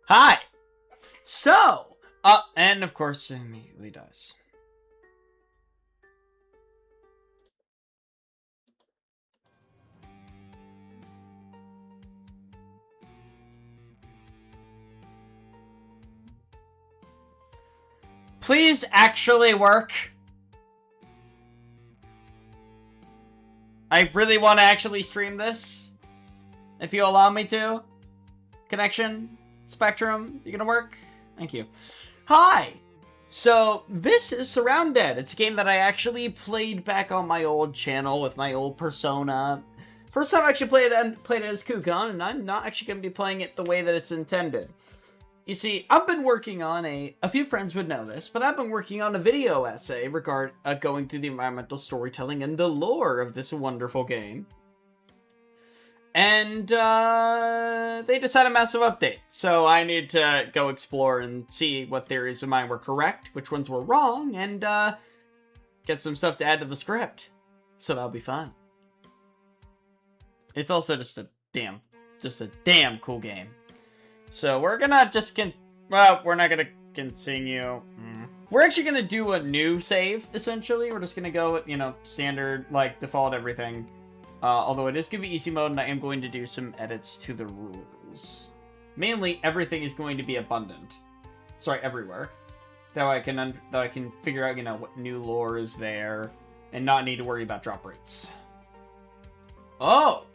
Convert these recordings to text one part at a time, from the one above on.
Hi! So, and of course, it immediately dies. Please actually work. I really want to actually stream this. If you allow me to. Connection? Spectrum? You gonna work? Thank you. Hi! So, this is SurrounDEAD. It's a game that I actually played back on my old channel with my old persona. First time I actually played it as Kukon, and I'm not actually going to be playing it the way that it's intended. You see, I've been working on a few friends would know this, but I've been working on a video essay going through the environmental storytelling and the lore of this wonderful game. And, they just had a massive update, so I need to go explore and see what theories of mine were correct, which ones were wrong, and, get some stuff to add to the script. So that'll be fun. It's also just a damn cool game. So we're gonna we're not gonna continue. We're actually gonna do a new save, essentially. We're just gonna go with, standard, default everything. Although it is going to be easy mode, and I am going to do some edits to the rules. Mainly, everything is going to be abundant. Sorry, everywhere. That way I can figure out, what new lore is there, and not need to worry about drop rates. Oh!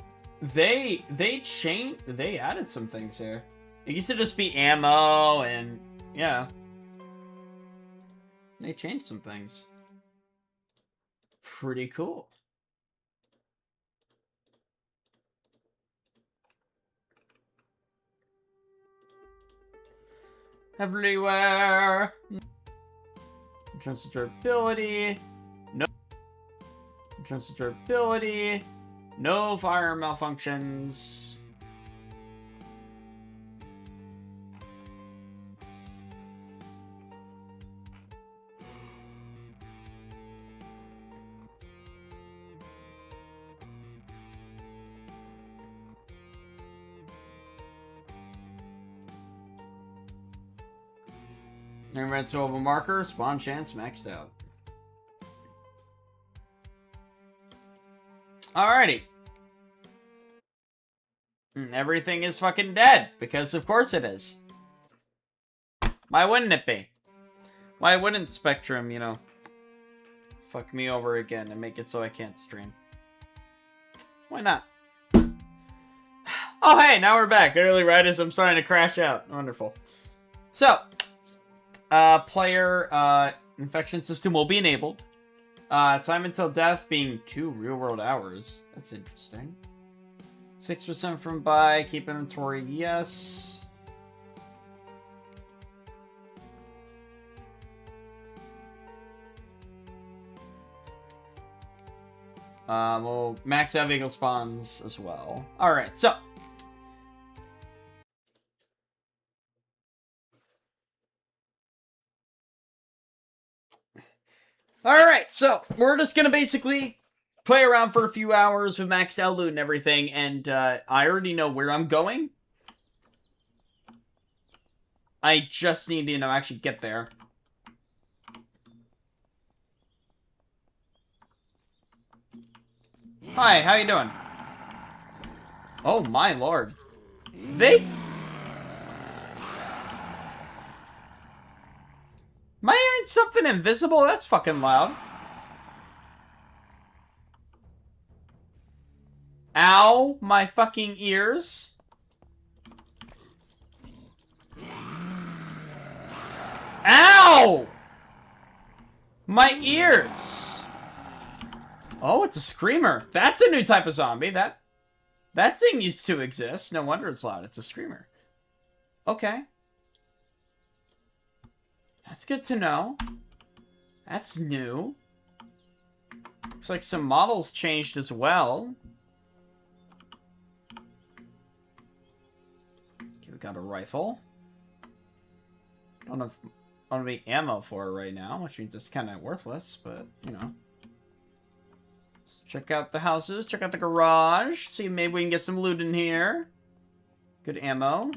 They added some things here. It used to just be ammo, and, yeah. They changed some things. Pretty cool. Everywhere. Transferability. No. Transferability. No fire malfunctions. Environmental of a marker, spawn chance maxed out. Alrighty. Everything is fucking dead, because of course it is. Why wouldn't it be? Why wouldn't Spectrum, fuck me over again and make it so I can't stream? Why not? Oh hey, now we're back. Early right as I'm starting to crash out. Wonderful. So, player infection system will be enabled. Time until death being 2 real-world hours. That's interesting. 6% from buy. Keep inventory. Yes. We'll max out vehicle spawns as well. Alright, so. Alright, so we're just gonna basically play around for a few hours with maxed out loot and everything, and I already know where I'm going. I just need to, actually get there. Hi, how you doing? Oh my lord. Am I hearing something invisible? That's fucking loud. Ow, my fucking ears. Ow! My ears. Oh, it's a screamer. That's a new type of zombie. That thing used to exist. No wonder it's loud. It's a screamer. Okay. That's good to know. That's new. Looks like some models changed as well. Okay, we got a rifle. Don't have any ammo for it right now, which means it's kind of worthless, but, Let's check out the houses, check out the garage, see if maybe we can get some loot in here. Good ammo.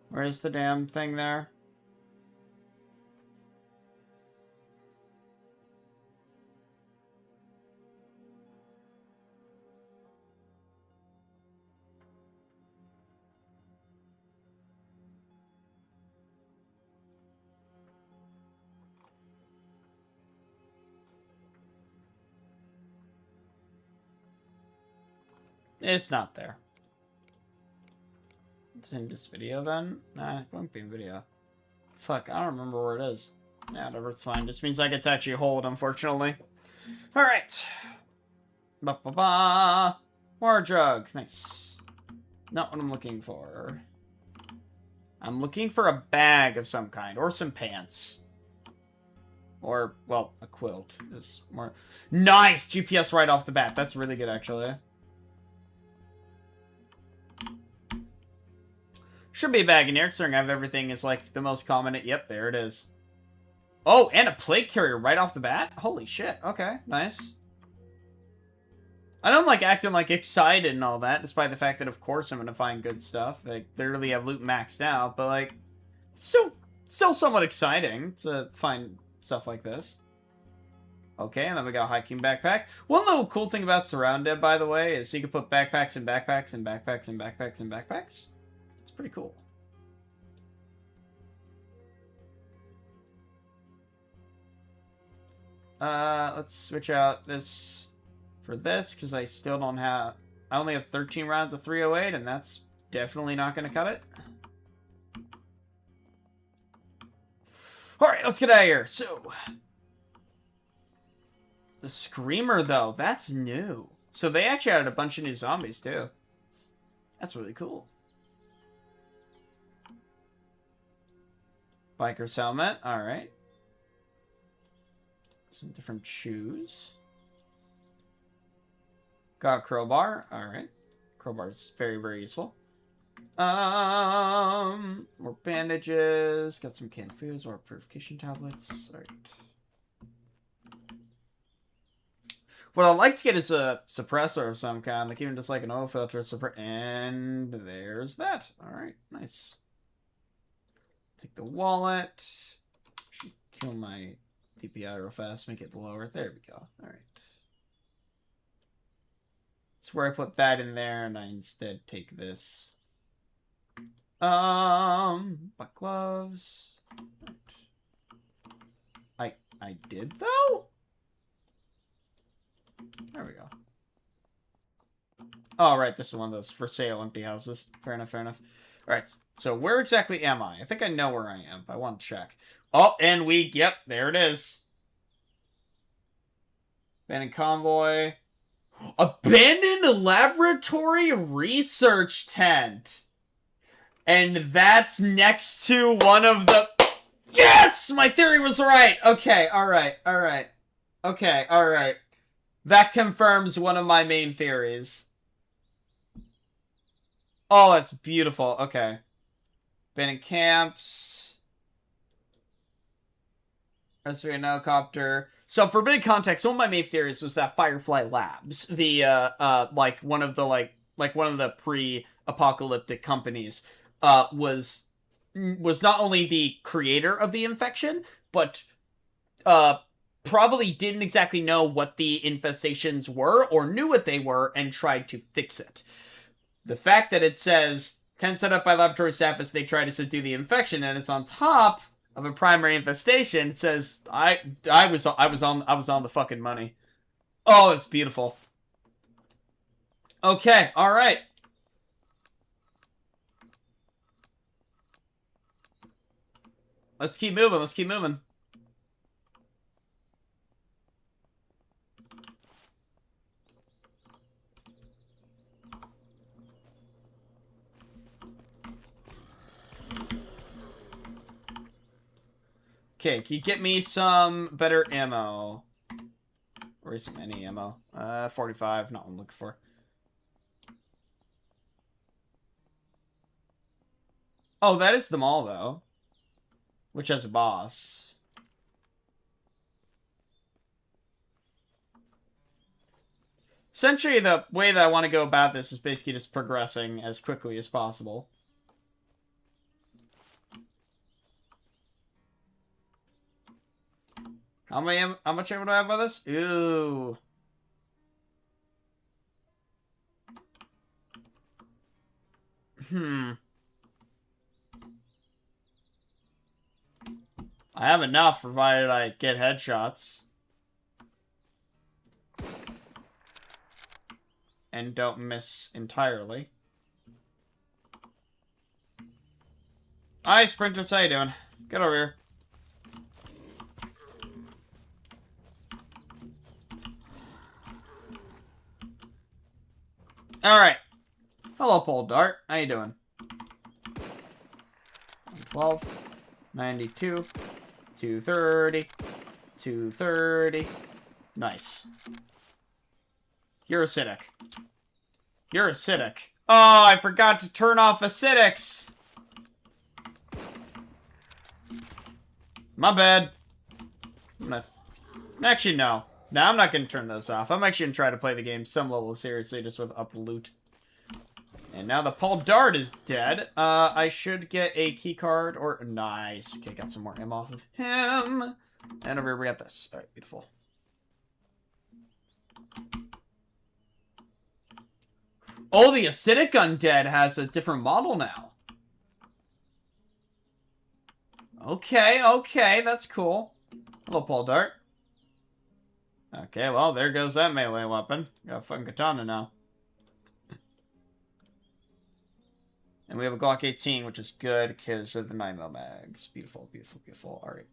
Where's the damn thing there? It's not there. It's in this video then? Nah, it won't be in video. Fuck, I don't remember where it is. Yeah, whatever, it's fine. This means I get to actually hold, unfortunately. Alright. Ba-ba-ba. More jug. Nice. Not what I'm looking for. I'm looking for a bag of some kind. Or some pants. Or, well, a quilt is more... Nice! GPS right off the bat. That's really good, actually. Should be a bag in here, considering I have everything is, like, the most common... Yep, there it is. Oh, and a plate carrier right off the bat? Holy shit. Okay, nice. I don't like acting, like, excited and all that, despite the fact that, of course, I'm gonna find good stuff. Like, they really have loot maxed out, but, like, still somewhat exciting to find stuff like this. Okay, and then we got a hiking backpack. One little cool thing about SurrounDEAD, by the way, is you can put backpacks and backpacks and backpacks and backpacks and backpacks. It's pretty cool. Let's switch out this for this, because I still don't have... I only have 13 rounds of 308, and that's definitely not going to cut it. Alright, let's get out of here. So, the Screamer, though, that's new. So they actually added a bunch of new zombies, too. That's really cool. Biker's helmet, alright. Some different shoes. Got a crowbar, alright. Crowbar is very, very useful. More bandages. Got some canned foods or purification tablets. Alright. What I'd like to get is a suppressor of some kind, like even just like an oil filter and there's that. Alright, nice. Take the wallet. Should kill my DPI real fast, make it lower. There we go. Alright. That's where I put that in there, and I instead take this. Black gloves. I did though? There we go. Oh, right, this is one of those for sale empty houses. Fair enough, fair enough. Alright, so where exactly am I? I think I know where I am, but I want to check. Oh, and yep, there it is. Abandoned convoy. Abandoned laboratory research tent. And that's next to one of the... Yes! My theory was right! Okay, alright, alright. Okay, alright. That confirms one of my main theories. Oh, that's beautiful. Okay. Abandoned camps. Rescue an helicopter. So for a bit of context, one of my main theories was that Firefly Labs, the like one of the pre-apocalyptic companies, was not only the creator of the infection, but probably didn't exactly know what the infestations were or knew what they were and tried to fix it. The fact that it says tent set up by laboratory staff as they try to subdue the infection and it's on top of a primary infestation, it says I was on the fucking money. Oh, it's beautiful. Okay, all right. Let's keep moving. Let's keep moving. Okay, can you get me some better ammo? Or is some any ammo? 45, not what I'm looking for. Oh, that is the mall, though. Which has a boss. Essentially, the way that I want to go about this is basically just progressing as quickly as possible. How much ammo do I have for this? Ooh. I have enough, provided I get headshots. And don't miss entirely. Hi, Sprinters, how you doing? Get over here. Alright. Hello, Pole Dart. How you doing? 12, 92, 230, 230. Nice. You're acidic. You're acidic. Oh, I forgot to turn off acidics. My bad. Actually, no. No, I'm not going to turn those off. I'm actually going to try to play the game some level seriously, just with up loot. And now the Paul Dart is dead. I should get a key card or... Nice. Okay, got some more ammo off of him. And over here we got this. Alright, beautiful. Oh, the acidic undead has a different model now. Okay, okay, that's cool. Hello, Paul Dart. Okay, well, there goes that melee weapon. Got a fucking katana now. And we have a Glock 18, which is good because of the 9mm mags. Beautiful, beautiful, beautiful. Alright.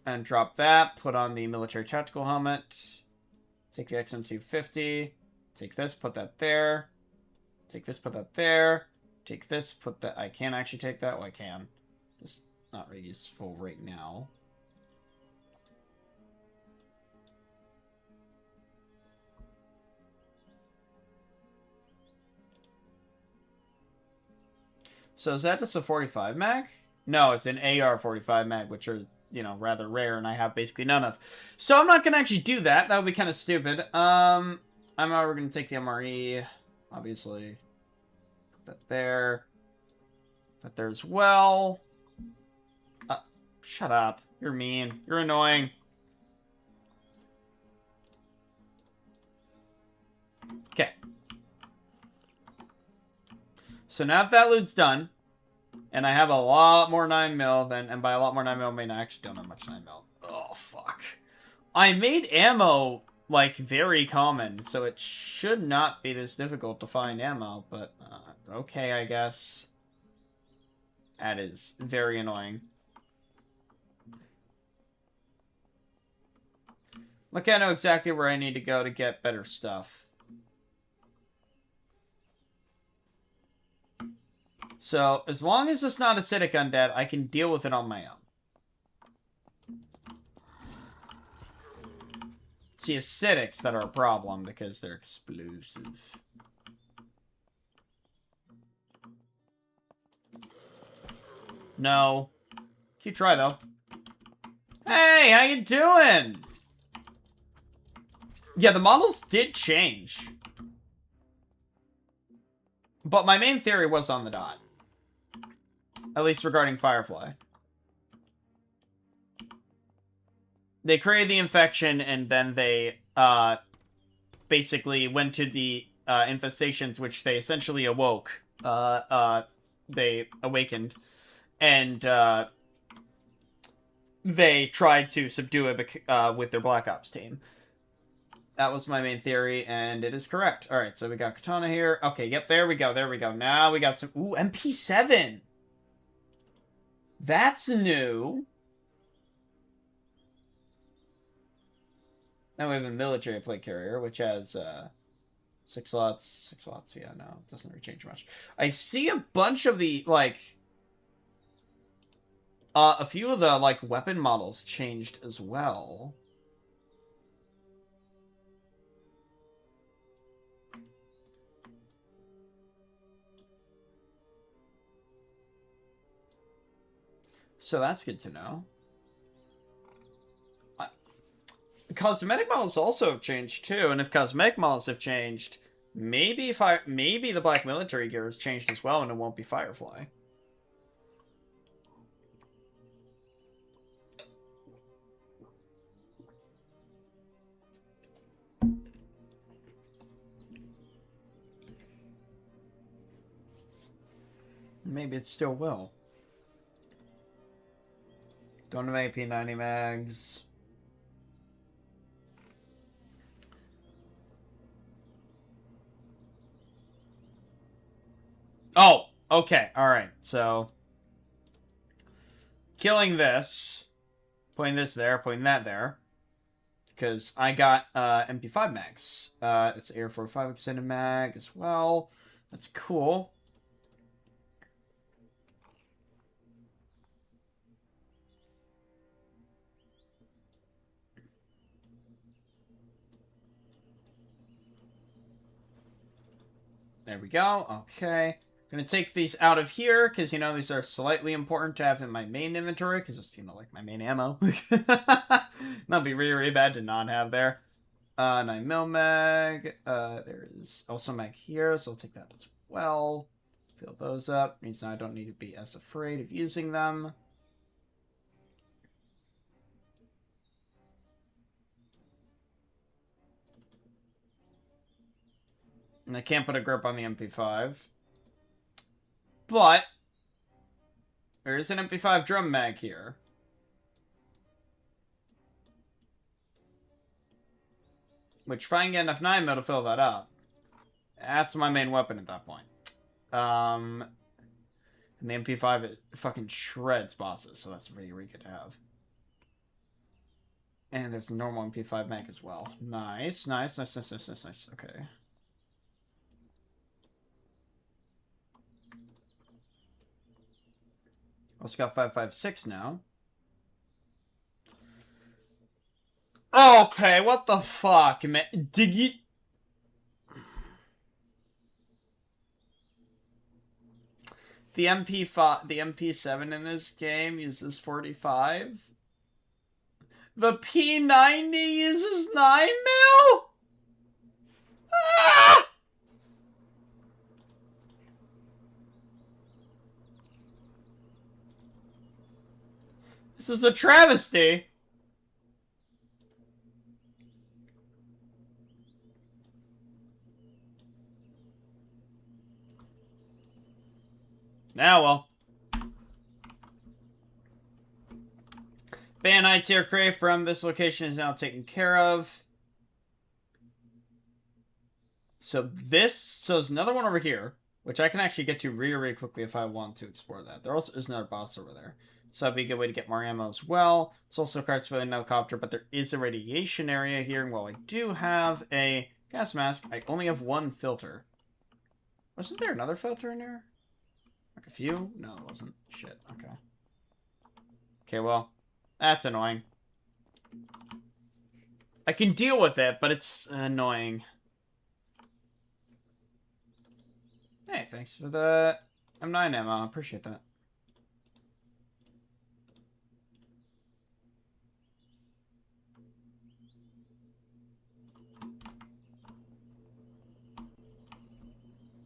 And drop that. Put on the military tactical helmet. Take the XM250. Take this, put that there. Take this, put that there. Take this, put that... I can't actually take that. Well, I can. Just not really useful right now. So is that just a 45 mag? No, it's an AR 45 mag, which are, you know, rather rare, and I have basically none of. So I'm not going to actually do that. That would be kind of stupid. I'm going to take the MRE, obviously. Put that there. That there as well. Shut up. You're mean. You're annoying. Okay. So now that loot's done, and I have a lot more 9mm than, and by a lot more 9mm, I mean I actually don't have much 9mm. Oh, fuck. I made ammo, like, very common, so it should not be this difficult to find ammo, but, okay, I guess. That is very annoying. Look, I know exactly where I need to go to get better stuff. So, as long as it's not acidic undead, I can deal with it on my own. It's the acidics that are a problem because they're explosive. No. Cute try, though. Hey, how you doing? Yeah, the models did change. But my main theory was on the dot. At least regarding Firefly. They created the infection, and then they, basically went to the, infestations, which they essentially awoke. They awakened. And, they tried to subdue it, with their Black Ops team. That was my main theory, and it is correct. Alright, so we got Katana here. Okay, yep, there we go, there we go. Now we got some... Ooh, MP7! That's new. Now we have a military plate carrier, which has, 6 slots. 6 slots, yeah, no, it doesn't really change much. I see a bunch of the, like... a few of the, like, weapon models changed as well. So that's good to know. Cosmetic models also have changed too, and if cosmetic models have changed, maybe the black military gear has changed as well, and it won't be Firefly. Maybe it still will. Don't have AP 90 mags. Oh, okay, alright, so... Killing this, putting this there, putting that there, because I got MP5 mags. It's Air 45 extended mag as well. That's cool. There we go. Okay. Gonna take these out of here, because, you know, these are slightly important to have in my main inventory, because it's, you know, like my main ammo. That'd be really, really bad to not have there. 9mm mag. There is also mag here, so I'll take that as well. Fill those up. Means I don't need to be as afraid of using them. And I can't put a grip on the MP5. But there is an MP5 drum mag here. Which, if I can get enough 9mm to fill that up, that's my main weapon at that point. And the MP5, it fucking shreds bosses, so that's really, really good to have. And there's a normal MP5 mag as well. Nice, nice, nice, nice, nice, nice, nice. Okay. Also got 5.56 now. Okay, what the fuck, man? Did you... The MP5, the MP7 in this game uses 45. The P90 uses 9mm? Ah! This is a travesty. Now, well. Ban high tier crate from this location is now taken care of. So there's another one over here, which I can actually get to really quickly if I want to explore that. There also is another boss over there. So that'd be a good way to get more ammo as well. It's also cards for an helicopter, but there is a radiation area here. And while I do have a gas mask, I only have one filter. Wasn't there another filter in here? Like a few? No, it wasn't. Shit, okay. Okay, well, that's annoying. I can deal with it, but it's annoying. Hey, thanks for the M9 ammo. I appreciate that.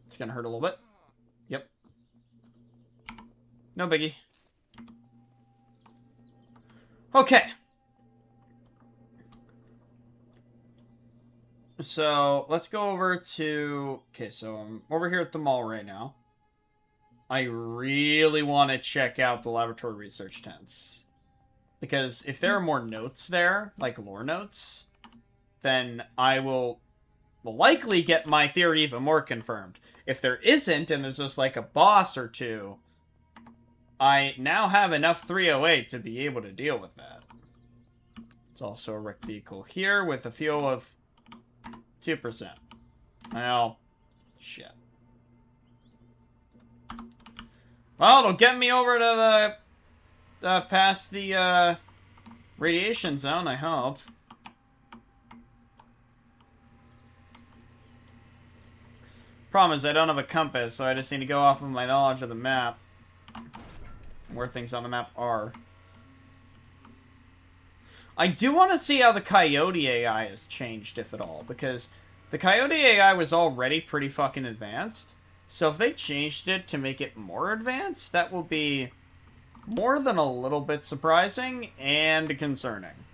It's gonna hurt a little bit. Yep. No biggie. Okay. So, let's go over to... Okay, so I'm over here at the mall right now. I really want to check out the laboratory research tents. Because if there are more notes there, like lore notes, then I will likely get my theory even more confirmed. If there isn't, and there's just like a boss or two, I now have enough 308 to be able to deal with that. There's also a wrecked vehicle here with a fuel of 2%. Well, shit. Well, it'll get me over to the past the radiation zone, I hope. Problem is, I don't have a compass, so I just need to go off of my knowledge of the map. Where things on the map are. I do want to see how the Coyote AI has changed, if at all, because the Coyote AI was already pretty fucking advanced. So if they changed it to make it more advanced, that will be more than a little bit surprising and concerning.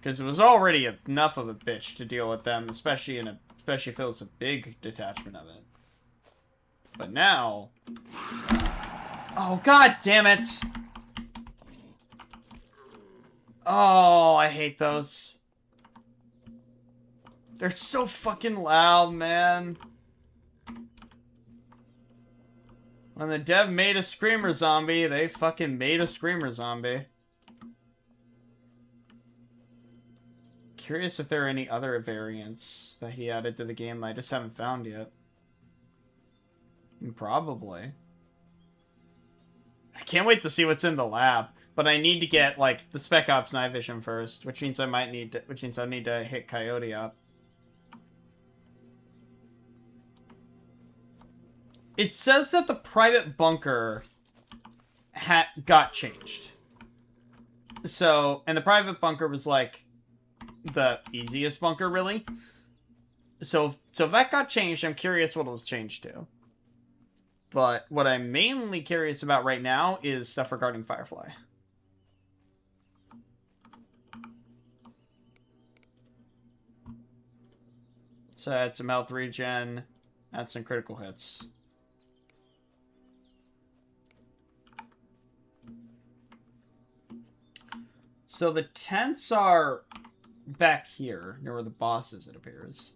Because it was already enough of a bitch to deal with them, especially if it was a big detachment of it. But now... Oh, god damn it! Oh, I hate those. They're so fucking loud, man. When the dev made a screamer zombie, they fucking made a screamer zombie. Curious if there are any other variants that he added to the game that I just haven't found yet. Probably. I can't wait to see what's in the lab, but I need to get like the Spec Ops night vision first, which means I need to hit Coyote up. It says that the private bunker got changed. So, and the private bunker was like the easiest bunker, really. So if that got changed, I'm curious what it was changed to. But what I'm mainly curious about right now is stuff regarding Firefly. So add some health regen, add some critical hits. So the tents are back here, near where the boss is, it appears.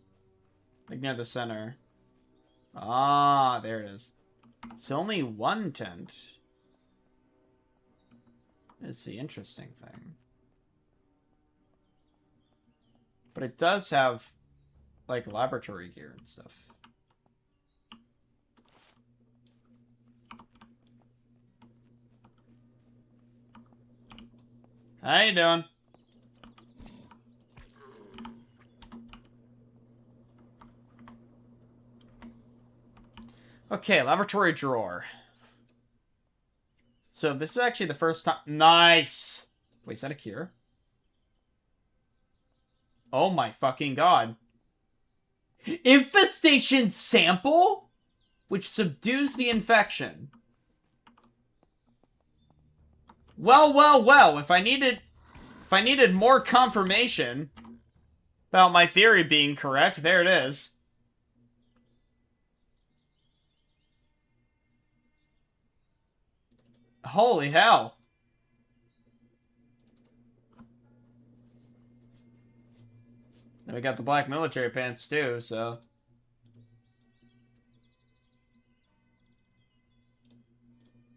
Like near the center. Ah, there it is. It's only one tent. Is the interesting thing. But it does have, like, laboratory gear and stuff. How you doing? Okay, laboratory drawer. So this is actually the first time... Nice! Wait, is that a cure? Oh my fucking god. Infestation sample? Which subdues the infection. Well, well, well. If I needed more confirmation about my theory being correct, there it is. Holy hell. And we got the black military pants too, so...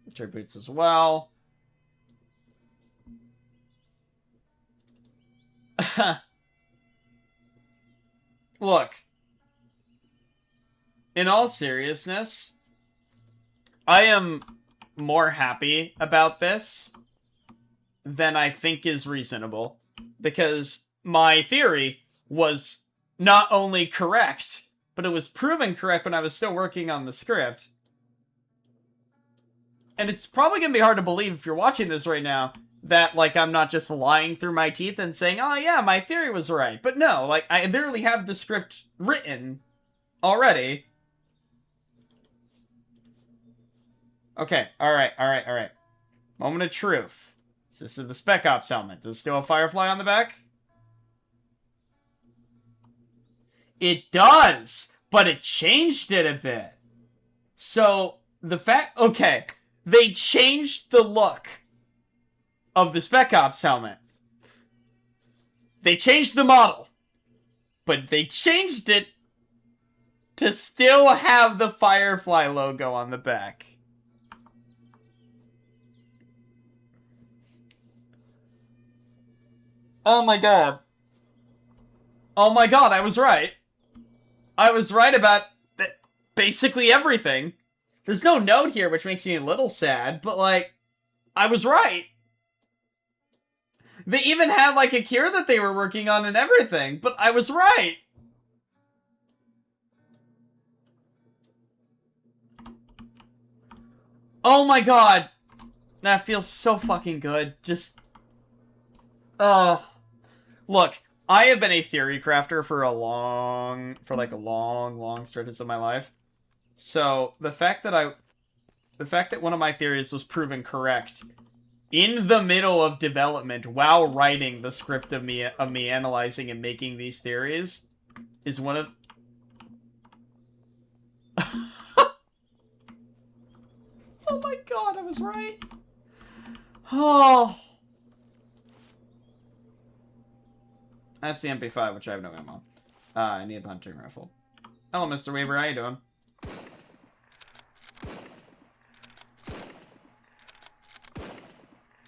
Military boots as well. Look. In all seriousness, I am more happy about this than I think is reasonable. Because my theory was not only correct, but it was proven correct when I was still working on the script. And it's probably going to be hard to believe if you're watching this right now that, like, I'm not just lying through my teeth and saying, oh yeah, my theory was right. But no, like, I literally have the script written already. Okay, alright. Moment of truth. This is the Spec Ops helmet. Does it still have Firefly on the back? It does! But it changed it a bit. So, the fact... Okay, they changed the look of the Spec Ops helmet. They changed the model. But they changed it to still have the Firefly logo on the back. Oh my god. Oh my god, I was right. I was right about basically everything. There's no note here, which makes me a little sad, but, like, I was right. They even had, like, a cure that they were working on and everything, but I was right. Oh my god. That feels so fucking good. Just... Look, I have been a theory crafter for long stretches of my life. So, the fact that one of my theories was proven correct in the middle of development while writing the script of me analyzing and making these theories is one of... Oh my god, I was right. Oh. That's the MP5, which I have no ammo. I need the hunting rifle. Hello, Mr. Weaver. How you doing?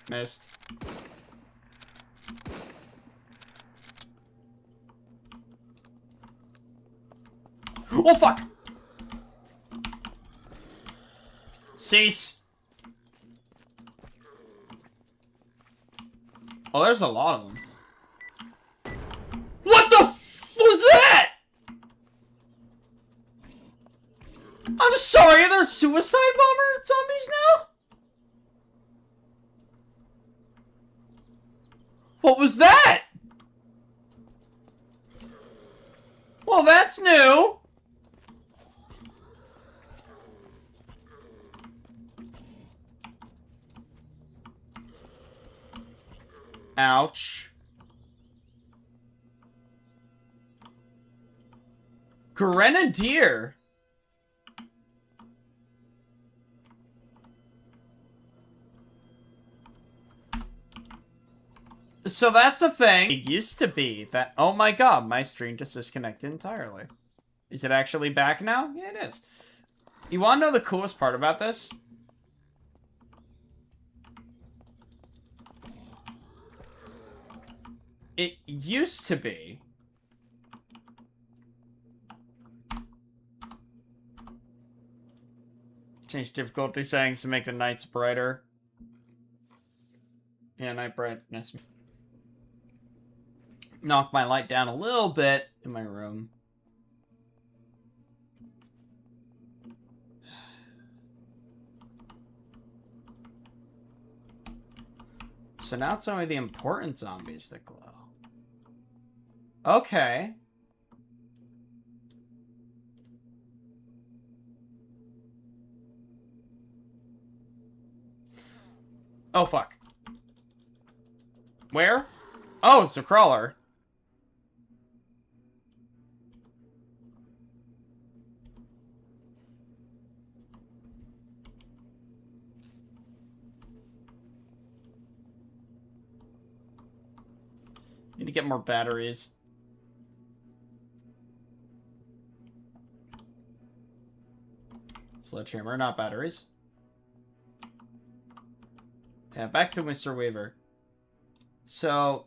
Missed. Oh, fuck! Cease! Oh, there's a lot of them. What the f was that? I'm sorry, are there suicide bomber zombies now? What was that? Well, that's new. Ouch. Grenadier. So that's a thing. It used to be that, oh my god, my stream just disconnected entirely. Is it actually back now? Yeah, it is. You want to know the coolest part about this? It used to be change difficulty settings to make the nights brighter. Yeah, night brightness. Knock my light down a little bit in my room. So now it's only the important zombies that glow. Okay. Oh, fuck. Where? Oh, it's a crawler. Need to get more batteries. Sledgehammer, not batteries. Yeah, back to Mr. Weaver. So...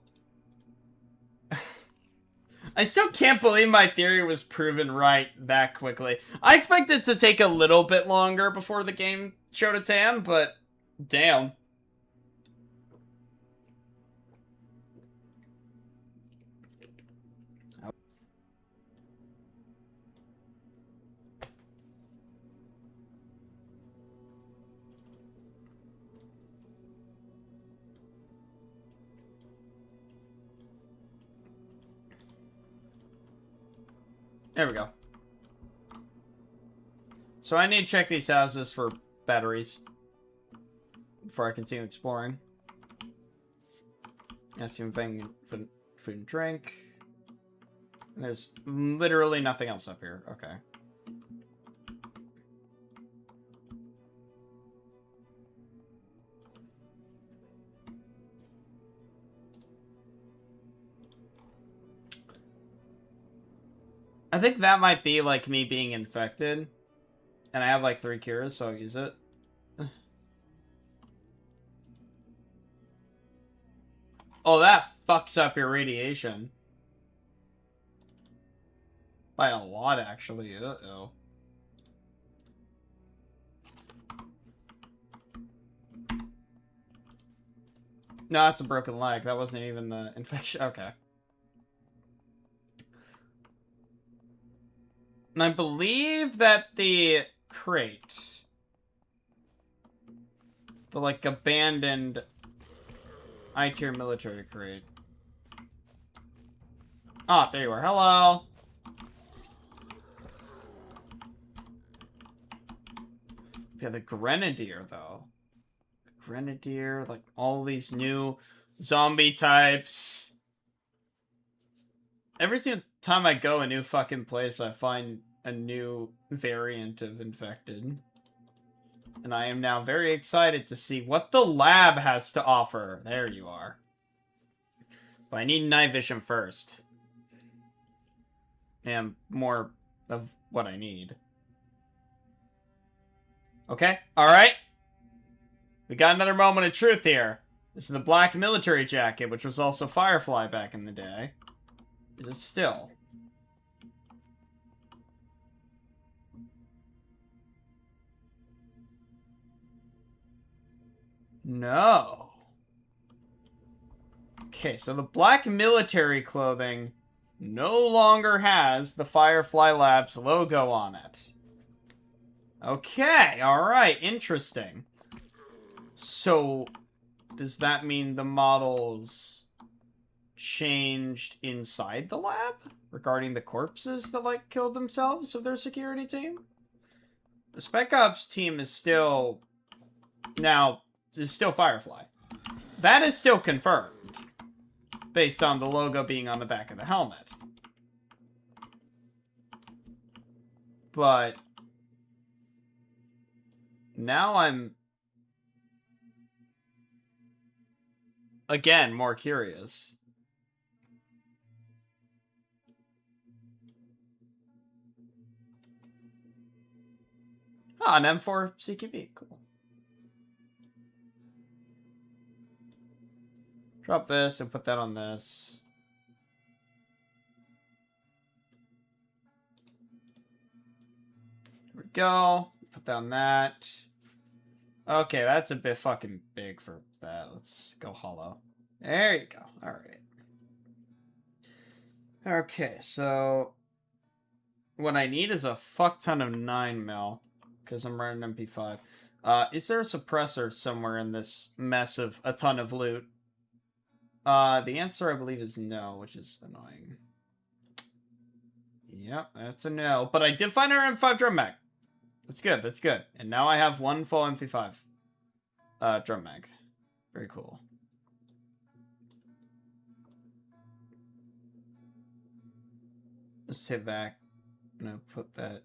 I still can't believe my theory was proven right that quickly. I expected it to take a little bit longer before the game showed its hand, but... damn. There we go. So I need to check these houses for batteries before I continue exploring. Ask him food and drink. There's literally nothing else up here. Okay. I think that might be like me being infected. And I have like 3 cures, so I'll use it. Oh, that fucks up your radiation. By a lot, actually. Uh-oh. No, that's a broken leg. That wasn't even the infection. Okay. And I believe that the crate, the like abandoned I-tier military crate. Ah, there you are. Hello. Yeah, the Grenadier though. The Grenadier, like all these new zombie types. Every single time I go a new fucking place, I find a new variant of infected. And I am now very excited to see what the lab has to offer. There you are. But I need night vision first. And more of what I need. Okay, alright. We got another moment of truth here. This is the black military jacket, which was also Firefly back in the day. Is it still? No. Okay, so the black military clothing no longer has the Firefly Labs logo on it. Okay, alright, interesting. So, does that mean the models changed inside the lab? Regarding the corpses that, like, killed themselves of their security team? The Spec Ops team is still... Now, is still Firefly. That is still confirmed. Based on the logo being on the back of the helmet. But... now I'm... again, more curious. Ah, an M4 CQB. Cool. Drop this and put that on this. Here we go. Put down that. Okay, that's a bit fucking big for that. Let's go hollow. There you go. Alright. Okay, so... what I need is a fuck ton of 9mm. Because I'm running MP5. Is there a suppressor somewhere in this mess of a ton of loot? The answer, I believe, is no, which is annoying. Yep, that's a no. But I did find our M5 drum mag. That's good, that's good. And now I have one full MP5 drum mag. Very cool. Let's hit back. I'm gonna put that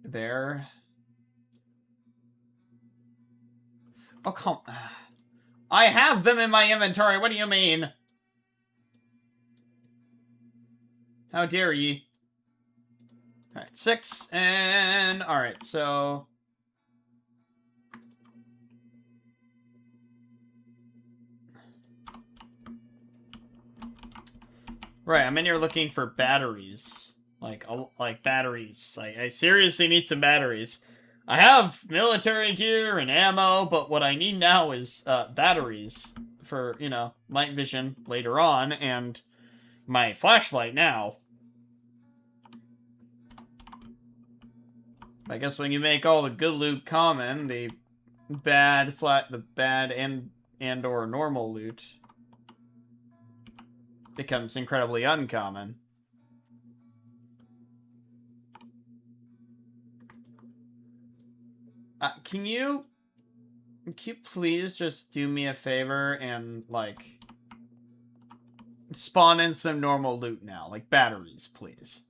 there. Oh, come... I have them in my inventory, what do you mean? How dare ye? Alright, 6, and... alright, so... right, I'm in here looking for batteries. Like batteries. I seriously need some batteries. I have military gear and ammo, but what I need now is batteries for, you know, night vision later on, and my flashlight now. I guess when you make all the good loot common, the bad and or normal loot becomes incredibly uncommon. Can you please just do me a favor and, like, spawn in some normal loot now? Like, batteries, please.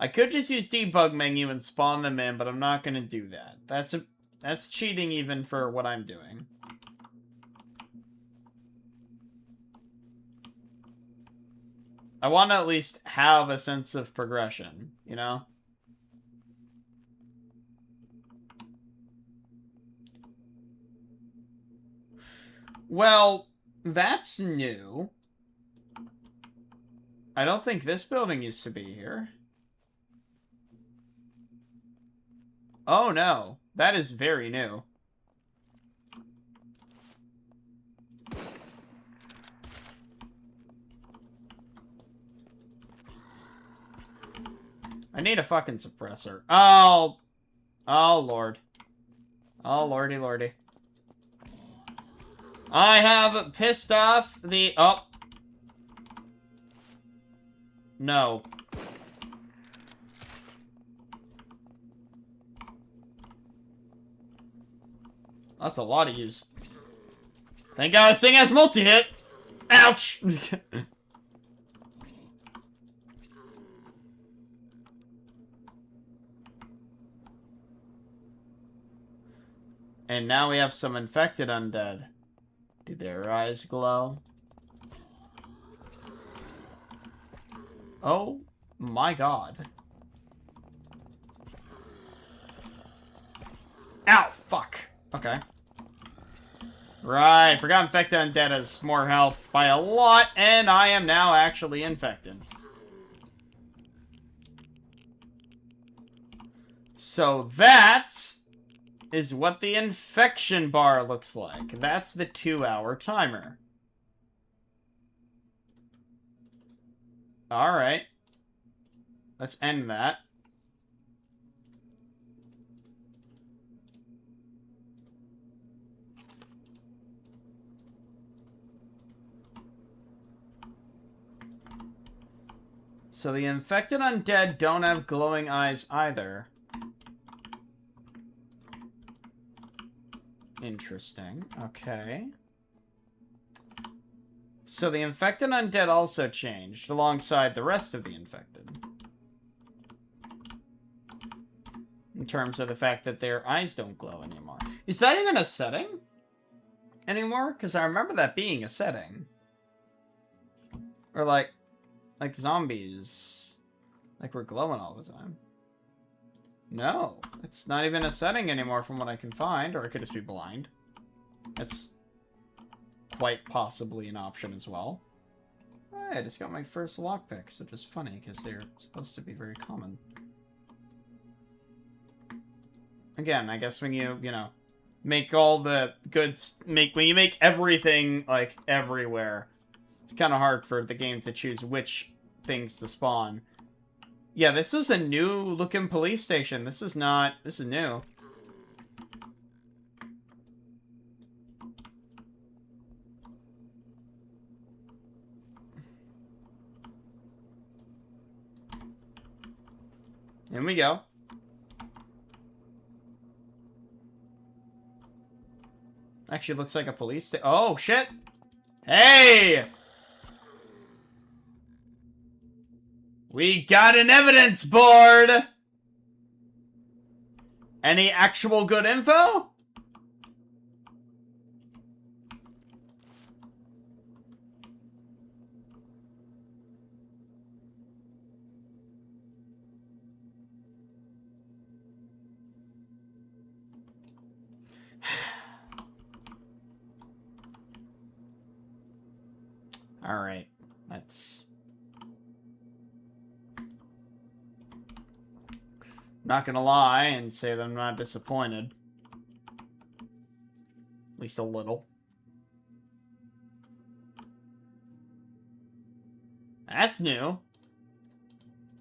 I could just use debug menu and spawn them in, but I'm not gonna do that. That's cheating even for what I'm doing. I want to at least have a sense of progression, you know? Well, that's new. I don't think this building used to be here. Oh no, that is very new. I need a fucking suppressor. Oh! Oh, Lord. Oh, lordy, lordy. I have pissed off the... oh. No. That's a lot of use. Thank God this thing has multi-hit! Ouch! And now we have some infected undead. Do their eyes glow? Oh my god. Ow! Fuck. Okay. Right, forgot infected undead has more health by a lot, and I am now actually infected. So that is what the infection bar looks like. That's the 2-hour timer. Alright. Let's end that. So the infected undead don't have glowing eyes either. Interesting. Okay. So the infected undead also changed alongside the rest of the infected. In terms of the fact that their eyes don't glow anymore. Is that even a setting anymore? Because I remember that being a setting. Or like zombies. Like we're glowing all the time. No, it's not even a setting anymore from what I can find. Or I could just be blind. That's quite possibly an option as well. Hey, I just got my first lockpicks, which is funny because they're supposed to be very common. Again, I guess when you know, make all the goods, when you make everything, like, everywhere, it's kind of hard for the game to choose which things to spawn. Yeah, this is a new looking police station. This is new. In we go. Actually looks like a police station. Oh, shit! Hey! We got an evidence board! Any actual good info? Alright, let's... Not gonna lie and say that I'm not disappointed. At least a little. That's new.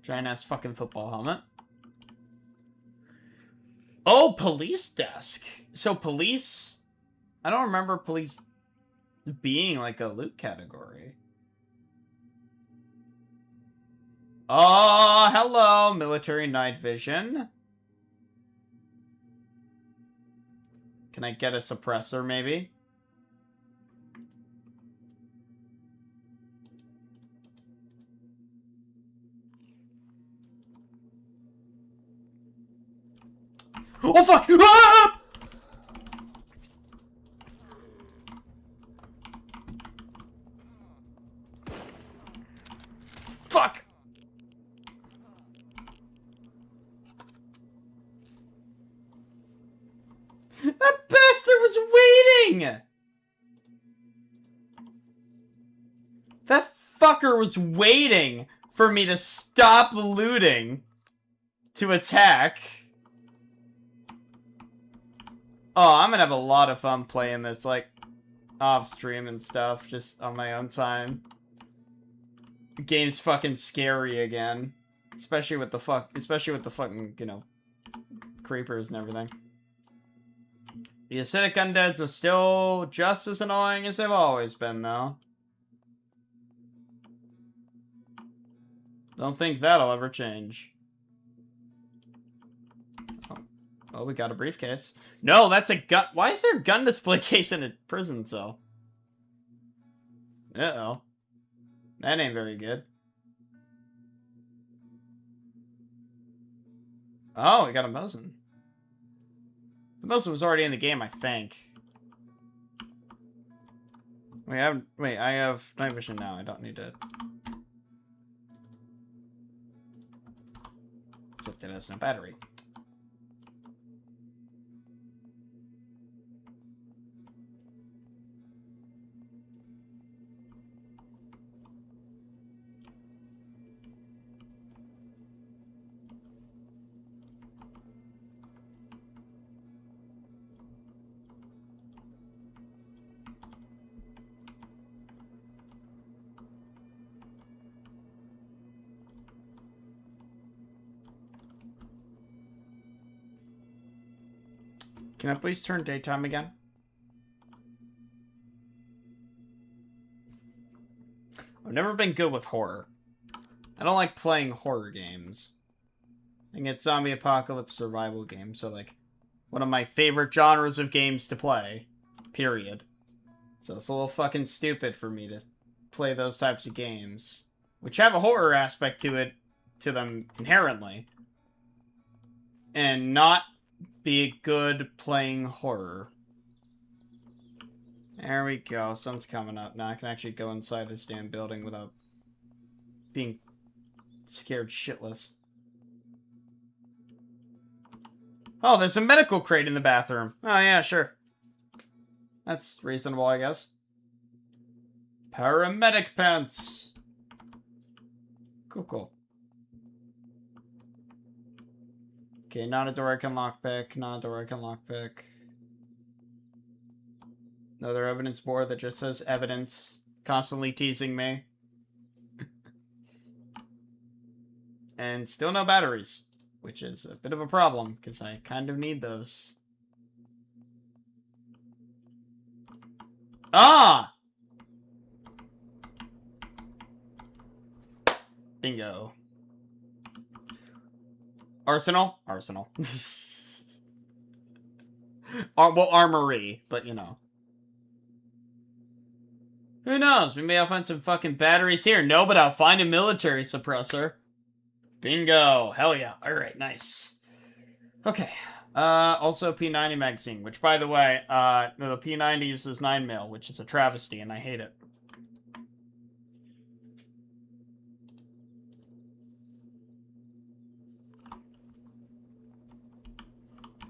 Giant ass fucking football helmet. Oh, police desk. So police... I don't remember police being like a loot category. Oh, hello, military night vision. Can I get a suppressor, maybe? Oh, fuck! Ah! Fuck! That bastard was waiting! That fucker was waiting for me to stop looting to attack. Oh, I'm gonna have a lot of fun playing this, like, off stream and stuff, just on my own time. The game's fucking scary again. Especially with the fucking, you know, creepers and everything. The acidic undeads are still just as annoying as they've always been, though. Don't think that'll ever change. Oh, we got a briefcase. No, that's a gun. Why is there a gun display case in a prison cell? Uh-oh. That ain't very good. Oh, we got a Mosin. Most of it was already in the game, I think. Wait, I have night vision now. I don't need to... Except it has no battery. Can I please turn daytime again? I've never been good with horror. I don't like playing horror games. I get zombie apocalypse survival games, so like one of my favorite genres of games to play. Period. So it's a little fucking stupid for me to play those types of games, which have a horror aspect to them inherently, and not be good playing horror. There we go. Sun's coming up. Now I can actually go inside this damn building without being scared shitless. Oh, there's a medical crate in the bathroom. Oh, yeah, sure. That's reasonable, I guess. Paramedic pants. Cool, cool. Okay, not a door I can lockpick. Not a door I can lockpick. Another evidence board that just says evidence. Constantly teasing me. And still no batteries. Which is a bit of a problem, because I kind of need those. Ah! Bingo. Arsenal? Arsenal. Well, armory, but you know. Who knows? Maybe I'll find some fucking batteries here. No, but I'll find a military suppressor. Bingo. Hell yeah. Alright, nice. Okay. Also P90 magazine, which by the way, the P90 uses 9mm, which is a travesty, and I hate it.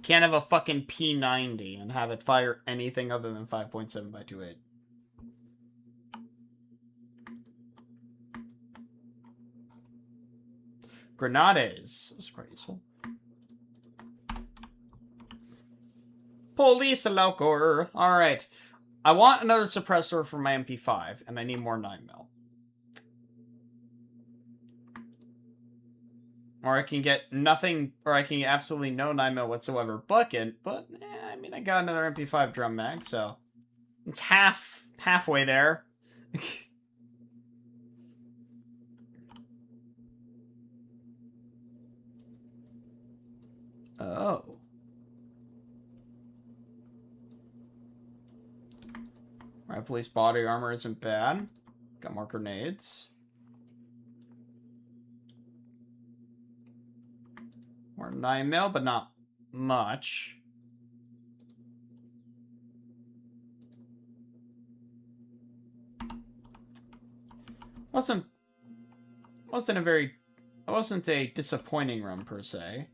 Can't have a fucking P90 and have it fire anything other than 5.7x28. Grenades. This is quite useful. Police locker. Alright. I want another suppressor for my MP5, and I need more 9mm. Or I can get nothing, or I can get absolutely no 9mm whatsoever bucket, but, I mean, I got another MP5 drum mag, so it's halfway there. Oh. Right, police body armor isn't bad. Got more grenades. More 9mm, but not much. Wasn't a disappointing run per se.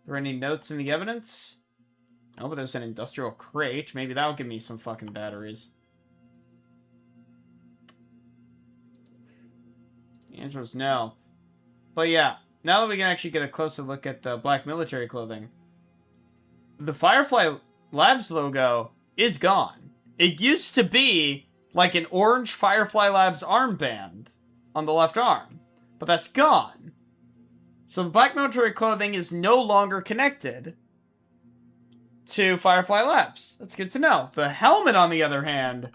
Are there any notes in the evidence? No, but there's an industrial crate. Maybe that'll give me some fucking batteries. The answer is no. But yeah, now that we can actually get a closer look at the black military clothing, the Firefly Labs logo is gone. It used to be like an orange Firefly Labs armband on the left arm, but that's gone. So the black military clothing is no longer connected to Firefly Labs. That's good to know. The helmet, on the other hand,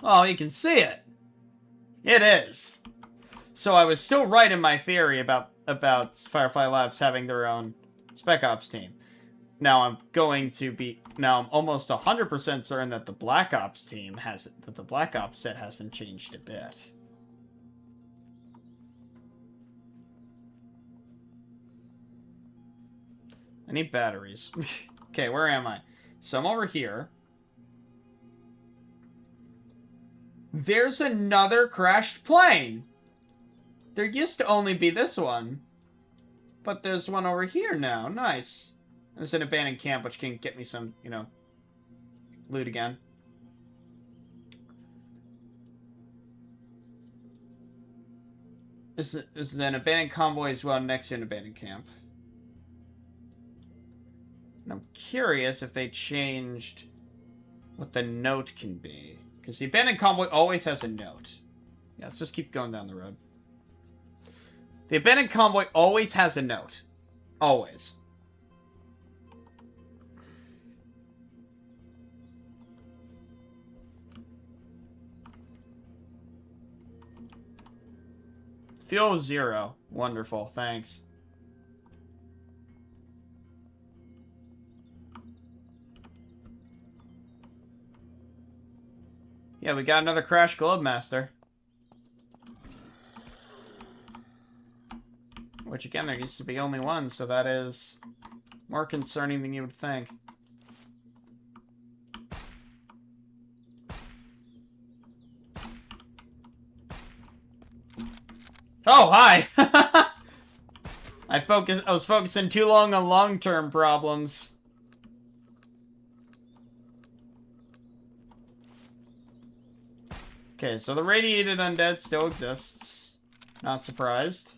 oh, you can see it. It is. So I was still right in my theory about Firefly Labs having their own Spec Ops team. Now I'm almost 100% certain that the Black Ops team that the Black Ops set hasn't changed a bit. I need batteries. Okay, where am I? So I'm over here. There's another crashed plane! There used to only be this one. But there's one over here now. Nice. There's an abandoned camp, which can get me some, you know, loot again. This is an abandoned convoy as well next to an abandoned camp. And I'm curious if they changed what the note can be. Because the abandoned convoy always has a note. Yeah, let's just keep going down the road. The abandoned convoy always has a note. Always. Fuel 0. Wonderful, thanks. Yeah, we got another Crash Globemaster. Which, again, there used to be only one, so that is more concerning than you would think. Oh, hi! I was focusing too long on long-term problems. Okay, so the radiated undead still exists. Not surprised.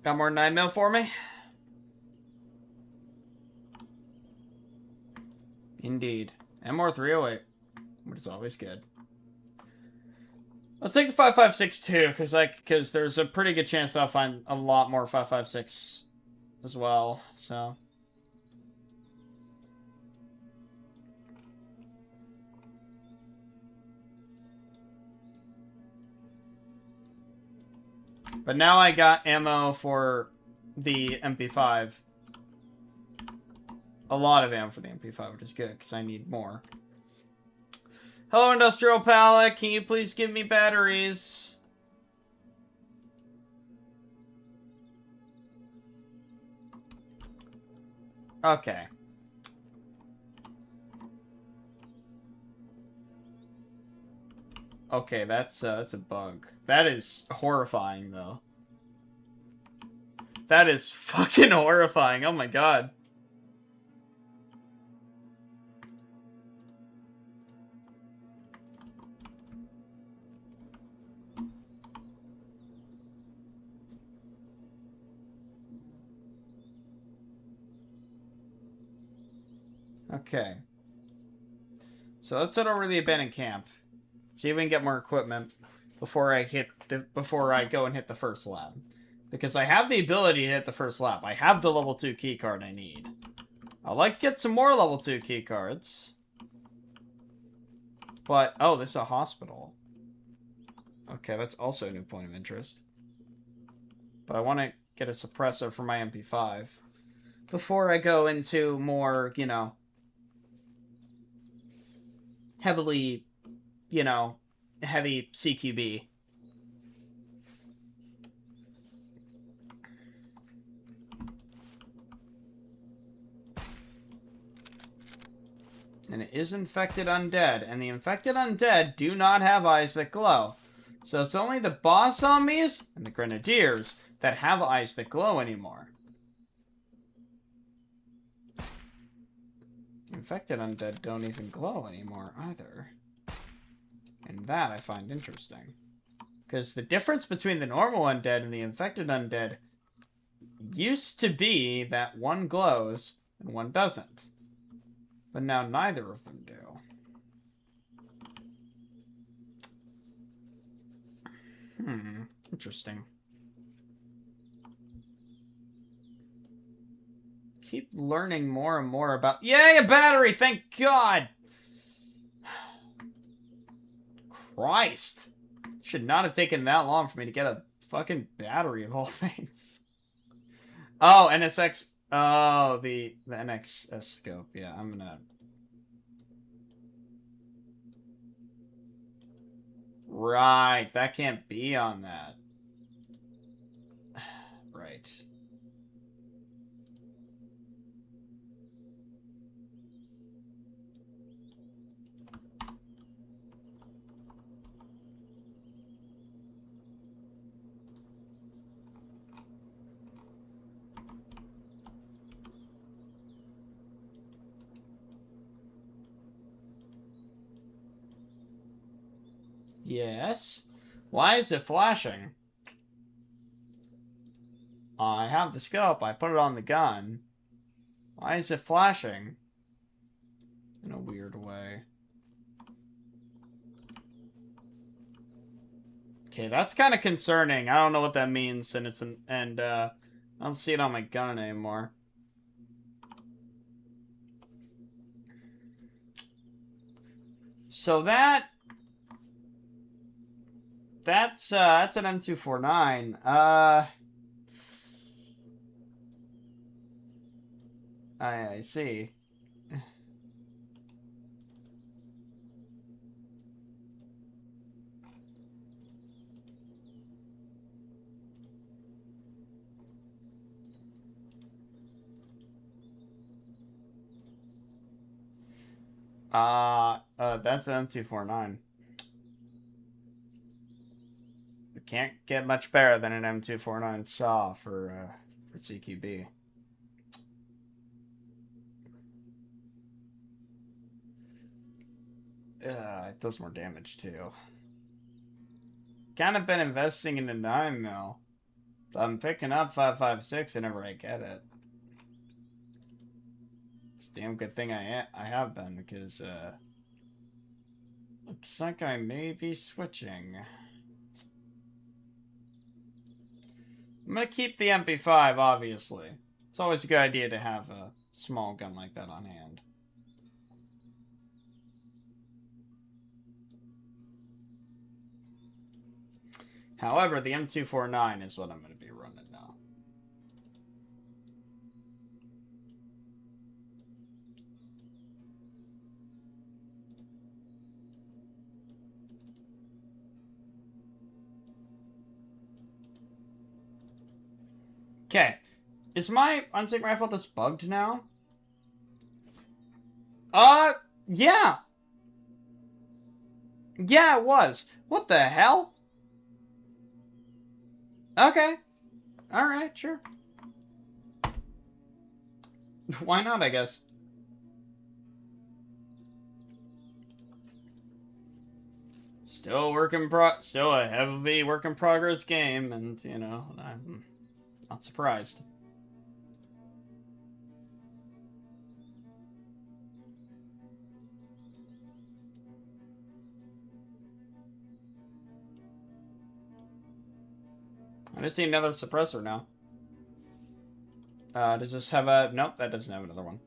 Got more 9mm for me? Indeed. And more 308, which is always good. I'll take the 5.56 too, because there's a pretty good chance I'll find a lot more 5.56 as well, so. But now I got ammo for the MP5. A lot of ammo for the MP5, which is good, because I need more. Hello, Industrial Pallet. Can you please give me batteries? Okay. Okay, that's a bug. That is horrifying, though. That is fucking horrifying. Oh my god. Okay. So let's head over to the abandoned camp. See if we can get more equipment before I go and hit the first lab. Because I have the ability to hit the first lab. I have the level 2 keycard I need. I'd like to get some more level 2 keycards. But, oh, this is a hospital. Okay, that's also a new point of interest. But I want to get a suppressor for my MP5 before I go into more, you know, heavily, you know, heavy CQB. And it is infected undead, and the infected undead do not have eyes that glow. So it's only the boss zombies and the grenadiers that have eyes that glow anymore. Infected undead don't even glow anymore either. And that I find interesting. Because the difference between the normal undead and the infected undead used to be that one glows and one doesn't. But now neither of them do. Interesting. Keep learning more and more about... Yay, a battery! Thank God! Christ. Should not have taken that long for me to get a fucking battery of all things. Oh, NSX Oh, the NXS scope. Yeah, I'm gonna... Right, that can't be on that. Right. Yes. Why is it flashing? I have the scope. I put it on the gun. Why is it flashing? In a weird way. Okay, that's kind of concerning. I don't know what that means, and I don't see it on my gun anymore. So that's an M249. I see. That's an M249. It can't get much better than an M249 saw for CQB. It does more damage too. Kind of been investing in the 9mm. I'm picking up 5.56 whenever I get it. It's a damn good thing I have been, because looks like I may be switching. I'm gonna keep the MP5, obviously. It's always a good idea to have a small gun like that on hand. However, the M249 is what I'm going to be running now. Okay. Is my unsynced rifle just bugged now? Yeah. Yeah, it was. What the hell? Okay. Alright, sure. Why not, I guess. Still a heavy work in progress game, and, you know, I'm not surprised. I just see another suppressor now. Does this have a... Nope, that doesn't have another one.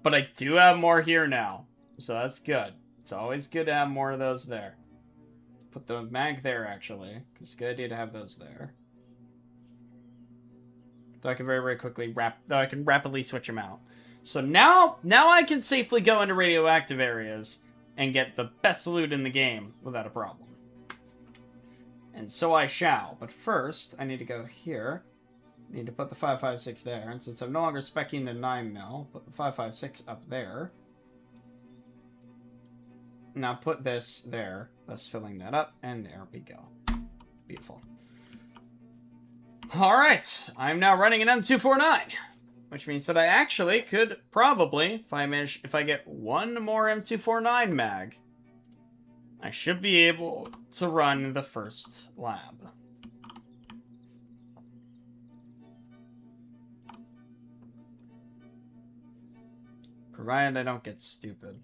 But I do have more here now, so that's good. It's always good to have more of those there. Put the mag there, actually, because it's a good idea to have those there. So I can very quickly I can rapidly switch them out. So now I can safely go into radioactive areas and get the best loot in the game without a problem. And so I shall. But first, I need to go here. I need to put the 5.56 there. And since I'm no longer speccing the 9mm, put the 5.56 up there. Now put this there. Thus filling that up. And there we go. Beautiful. Alright. I'm now running an M249. Which means that I actually could probably, if I get one more M249 mag, I should be able to run the first lab. Provided I don't get stupid.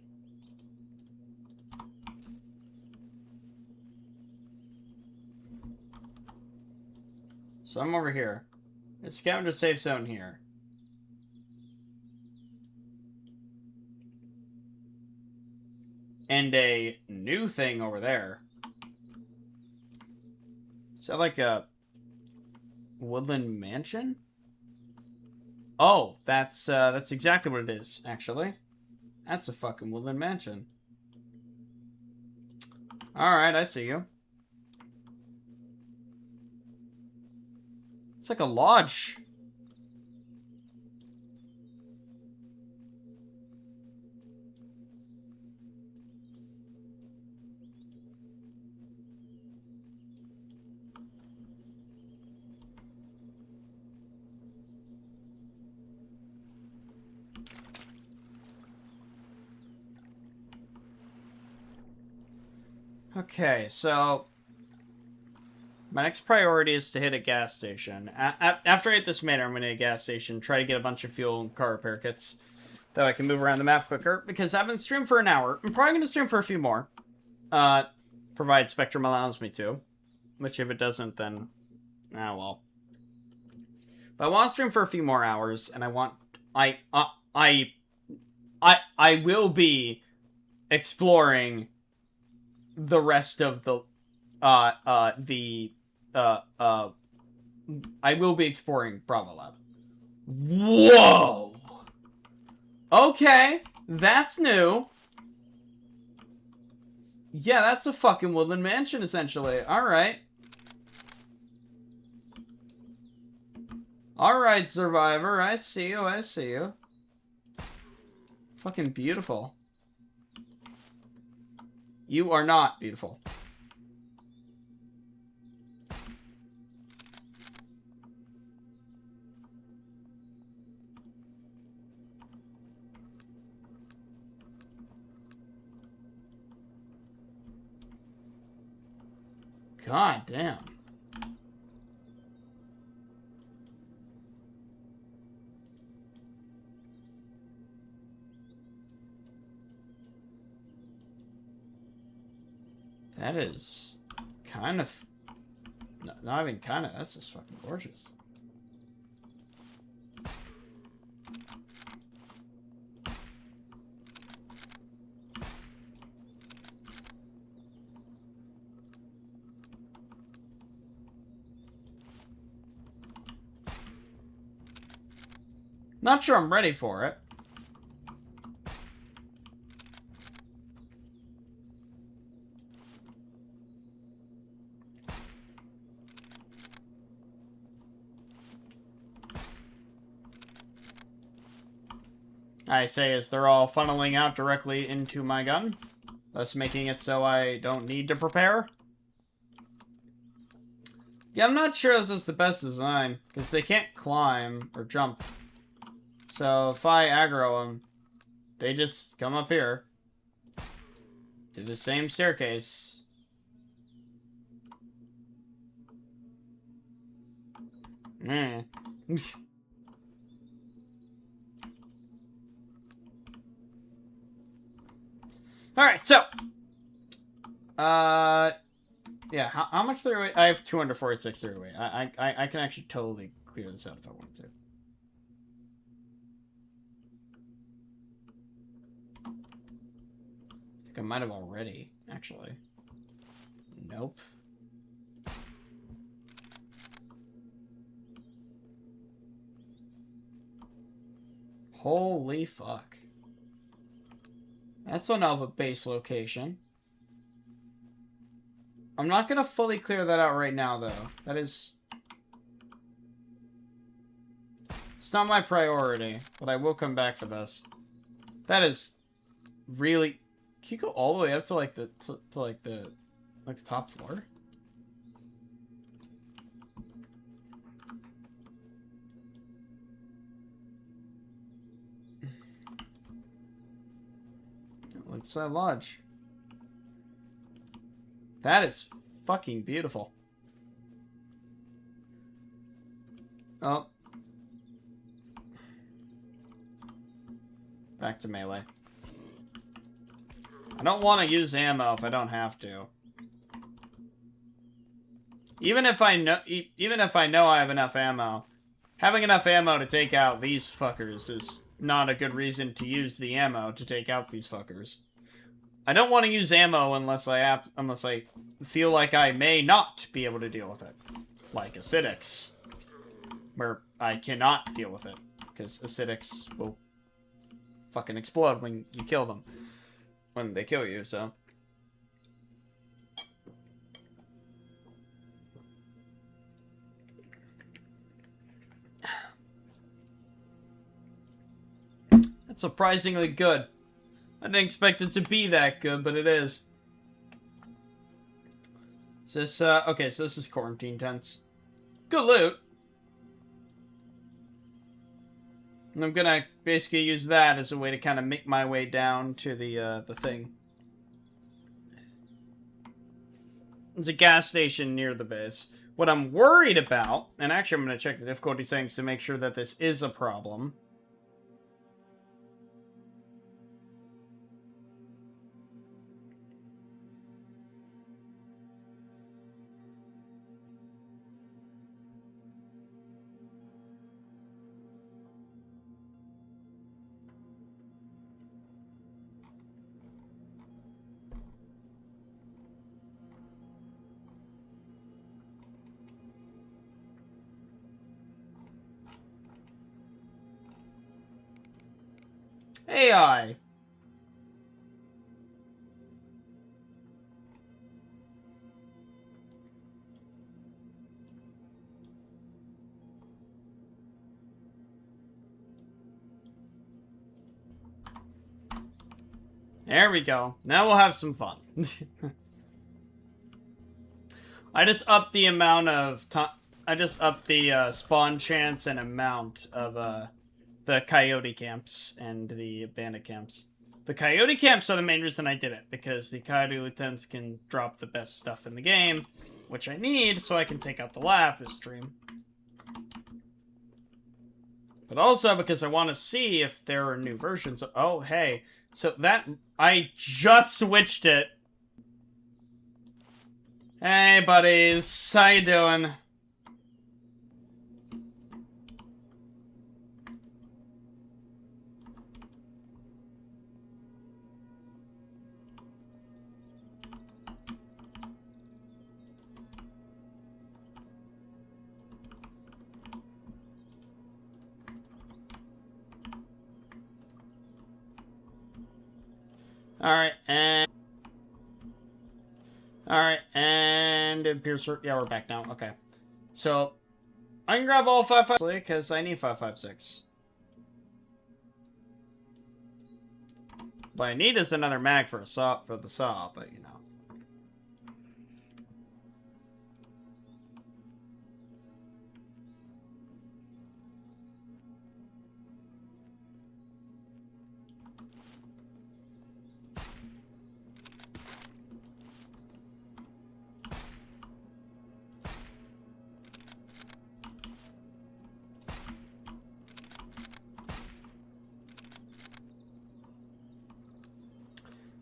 So I'm over here. Let's scavenger safe zone here. And a new thing over there. Is that like a woodland mansion? Oh, that's exactly what it is, actually. That's a fucking woodland mansion. Alright, I see you. It's like a lodge. Okay, so my next priority is to hit a gas station. After I hit this manor, I'm going to hit a gas station, try to get a bunch of fuel and car repair kits, that I can move around the map quicker, because I've been streaming for an hour. I'm probably going to stream for a few more, provided Spectrum allows me to, which if it doesn't, then, well. But I want to stream for a few more hours, and I will be exploring the rest of the I will be exploring Bravo Lab. Whoa! Okay, that's new. Yeah, that's a fucking woodland mansion, essentially. Alright. Alright, Survivor, I see you, I see you. Fucking beautiful. You are not beautiful. God damn. That is kind of... Not even kind of, that's just fucking gorgeous. Not sure I'm ready for it. I say as they're all funneling out directly into my gun, thus making it so I don't need to prepare. Yeah, I'm not sure this is the best design, because they can't climb or jump. So if I aggro them, they just come up here to the same staircase. Alright, so yeah, how much through weight? I have 246 through weight. I can actually totally clear this out if I want to. I think I might have already, actually. Nope. Holy fuck. That's one of a base location. I'm not gonna fully clear that out right now, though. That is... It's not my priority, but I will come back for this. That is really... Can you go all the way up to like the the top floor? Lakeside Lodge. That is fucking beautiful. Oh. Back to melee. I don't want to use ammo if I don't have to. Even if I know I have enough ammo, having enough ammo to take out these fuckers is not a good reason to use the ammo to take out these fuckers. I don't want to use ammo unless I feel like I may not be able to deal with it. Like acidics, where I cannot deal with it because acidics will fucking explode when you kill them. When they kill you, so. That's surprisingly good. I didn't expect it to be that good, but it is. Is this, okay, so this is quarantine tents. Good loot. And I'm gonna basically use that as a way to kind of make my way down to the thing. There's a gas station near the base. What I'm worried about, and actually I'm gonna check the difficulty settings to make sure that this is a problem. AI. There we go. Now we'll have some fun. I just upped the amount of time. I just upped the spawn chance and amount of the coyote camps and the bandit camps. The coyote camps are the main reason I did it, because the coyote lieutenants can drop the best stuff in the game, which I need so I can take out the lab this stream. But also because I want to see if there are new versions. Oh, hey. So that... I just switched it. Hey, buddies. How you doing? Alright, and... Alright, and it appears... Yeah, we're back now. Okay. So, I can grab all 5.56 because I need 5.56. What I need is another mag for the saw, but you know.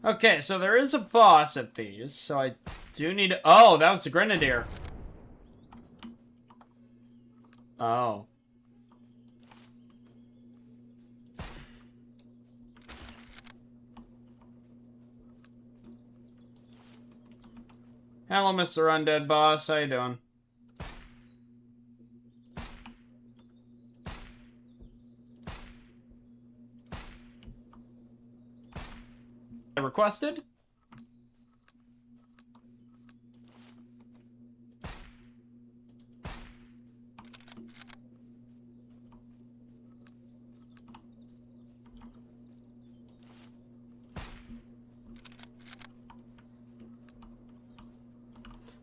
Okay, so there is a boss at these, so I do need to... Oh, that was the Grenadier. Oh. Hello, Mr. Undead Boss. How you doing? Requested?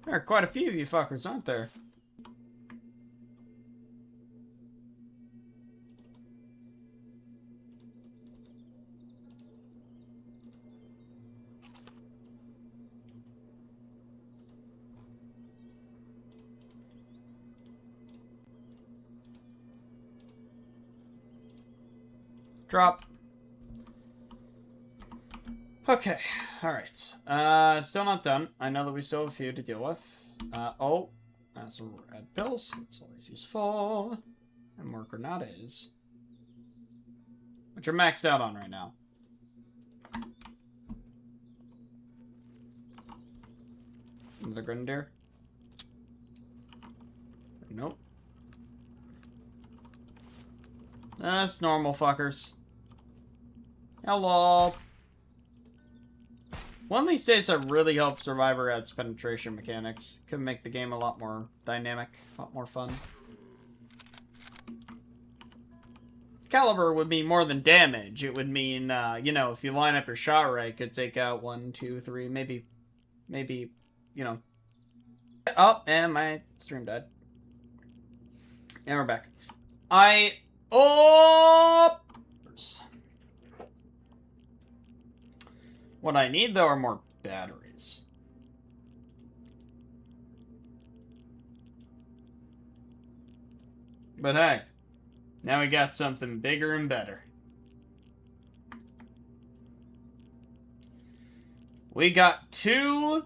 There are quite a few of you fuckers, aren't there? Drop. Okay, alright. Still not done. I know that we still have a few to deal with. Oh, that's red pills. That's always useful. And more grenades. Which are maxed out on right now. Another Grenadier. Nope. That's normal, fuckers. Hello. One of these days, I really hope Survivor adds penetration mechanics. Could make the game a lot more dynamic, a lot more fun. Caliber would mean more than damage. It would mean, you know, if you line up your shot right, it could take out 1, 2, 3, maybe, you know. Oh, and my stream died. And we're back. What I need, though, are more batteries. But hey, now we got something bigger and better. We got 2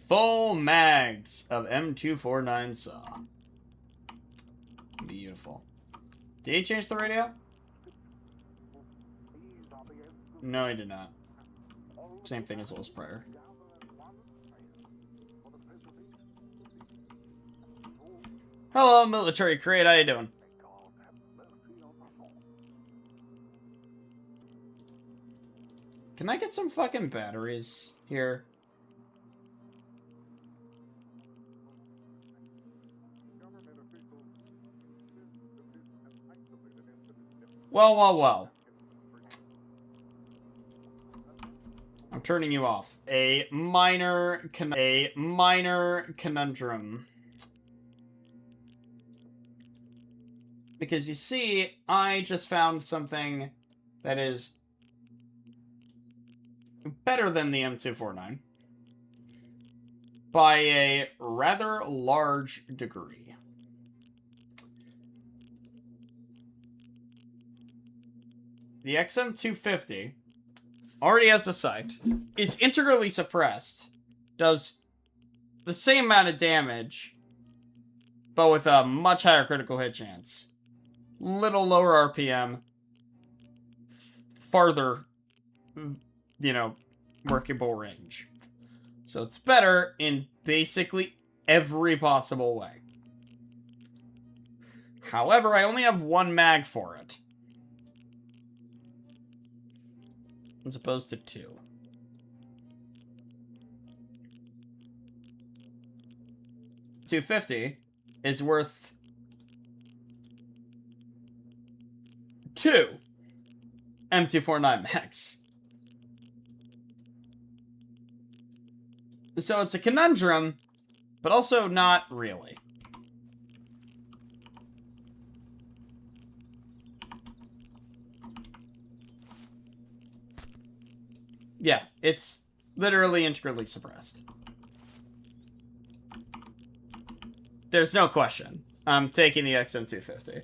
full mags of M249 saw. Beautiful. Did he change the radio? No, he did not. Same thing as was prior. Hello, military crate. How you doing? Can I get some fucking batteries here? Well. I'm turning you off. A minor conundrum. Because you see, I just found something that is better than the M249 by a rather large degree. The XM250 already has a sight, is integrally suppressed, does the same amount of damage, but with a much higher critical hit chance. Little lower RPM, farther, you know, workable range. So it's better in basically every possible way. However, I only have 1 mag for it, as opposed to 2. $250 is worth 2 M249 mags. So it's a conundrum, but also not really. Yeah, it's literally integrally suppressed. There's no question. I'm taking the XM250.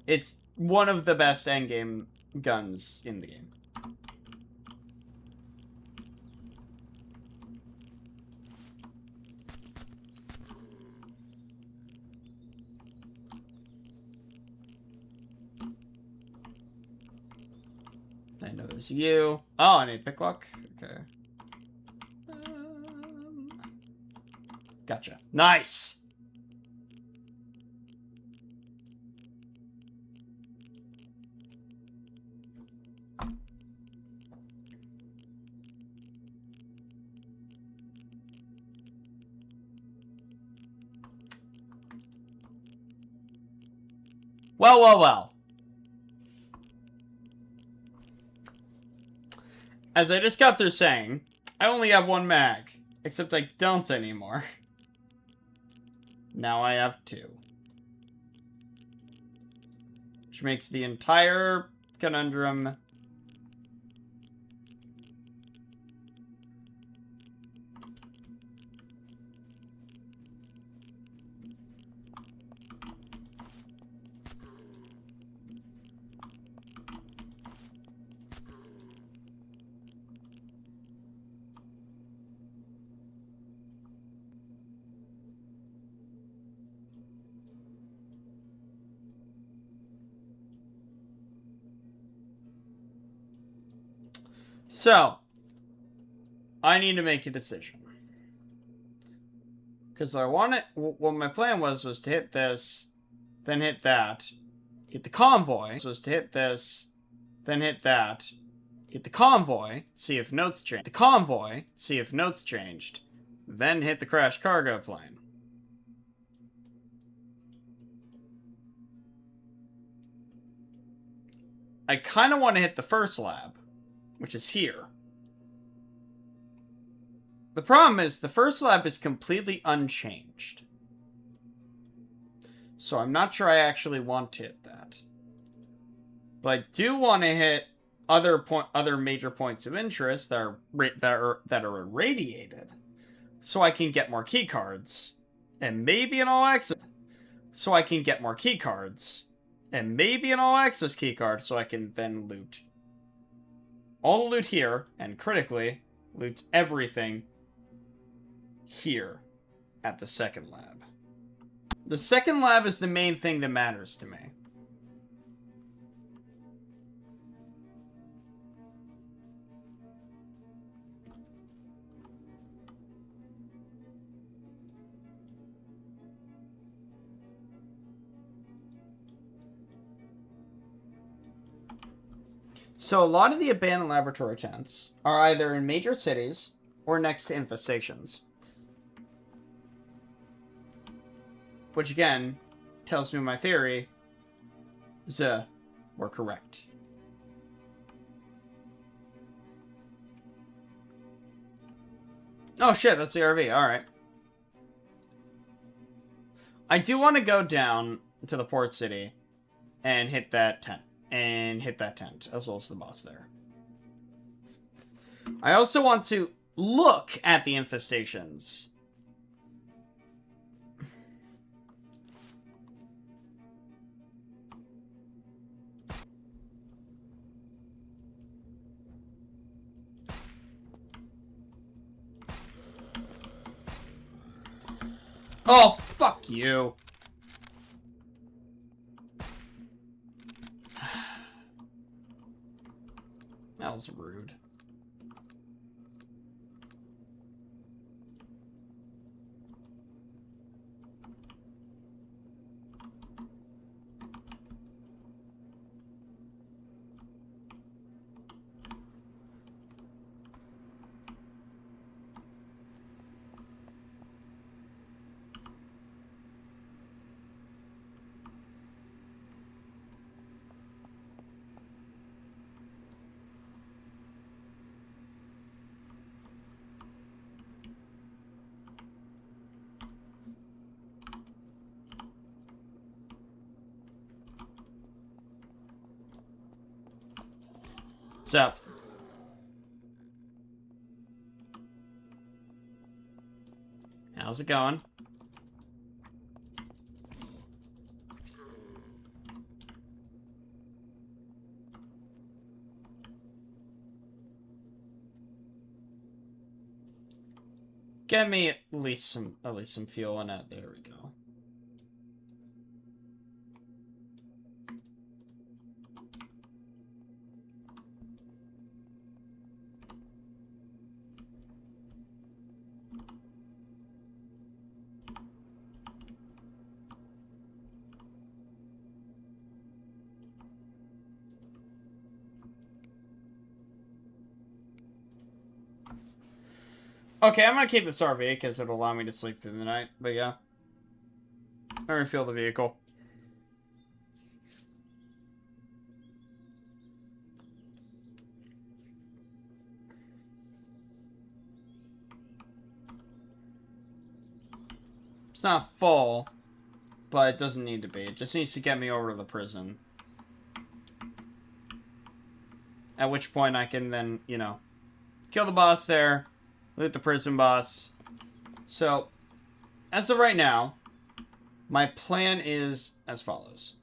It's one of the best endgame guns in the game. I know there's you. Oh, I need pick lock? Okay. Gotcha. Nice! Well. As I just got through saying, I only have 1 mag. Except I don't anymore. Now I have 2. Which makes the entire conundrum So, I need to make a decision. Because I want it, what my plan was to hit this, then hit that, hit the convoy. So is to hit this, then hit that. Hit the convoy, see if notes change. The convoy, see if notes changed. Then hit the crash cargo plane. I kind of want to hit the first lab, which is here. The problem is, the first lab is completely unchanged. So I'm not sure I actually want to hit that. But I do want to hit other major points of interest that are irradiated, so I can get more key cards, and maybe an all access. So I can get more key cards, and maybe an all access key card, so I can then loot all the loot here, and critically loot everything here at the second lab. The second lab is the main thing that matters to me. So a lot of the abandoned laboratory tents are either in major cities or next to infestations. Which again, tells me my theory, were correct. Oh shit, that's the RV, alright. I do want to go down to the port city and hit that tent. As well as the boss there. I also want to look at the infestations. Oh, fuck you. That was rude. What's up? How's it going? Get me at least some fuel in it. There we go. Okay, I'm gonna keep this RV because it'll allow me to sleep through the night. But yeah, I'm gonna refuel the vehicle. It's not full, but it doesn't need to be. It just needs to get me over to the prison. At which point I can then, you know, kill the boss there, loot the prison boss. So, as of right now, my plan is as follows.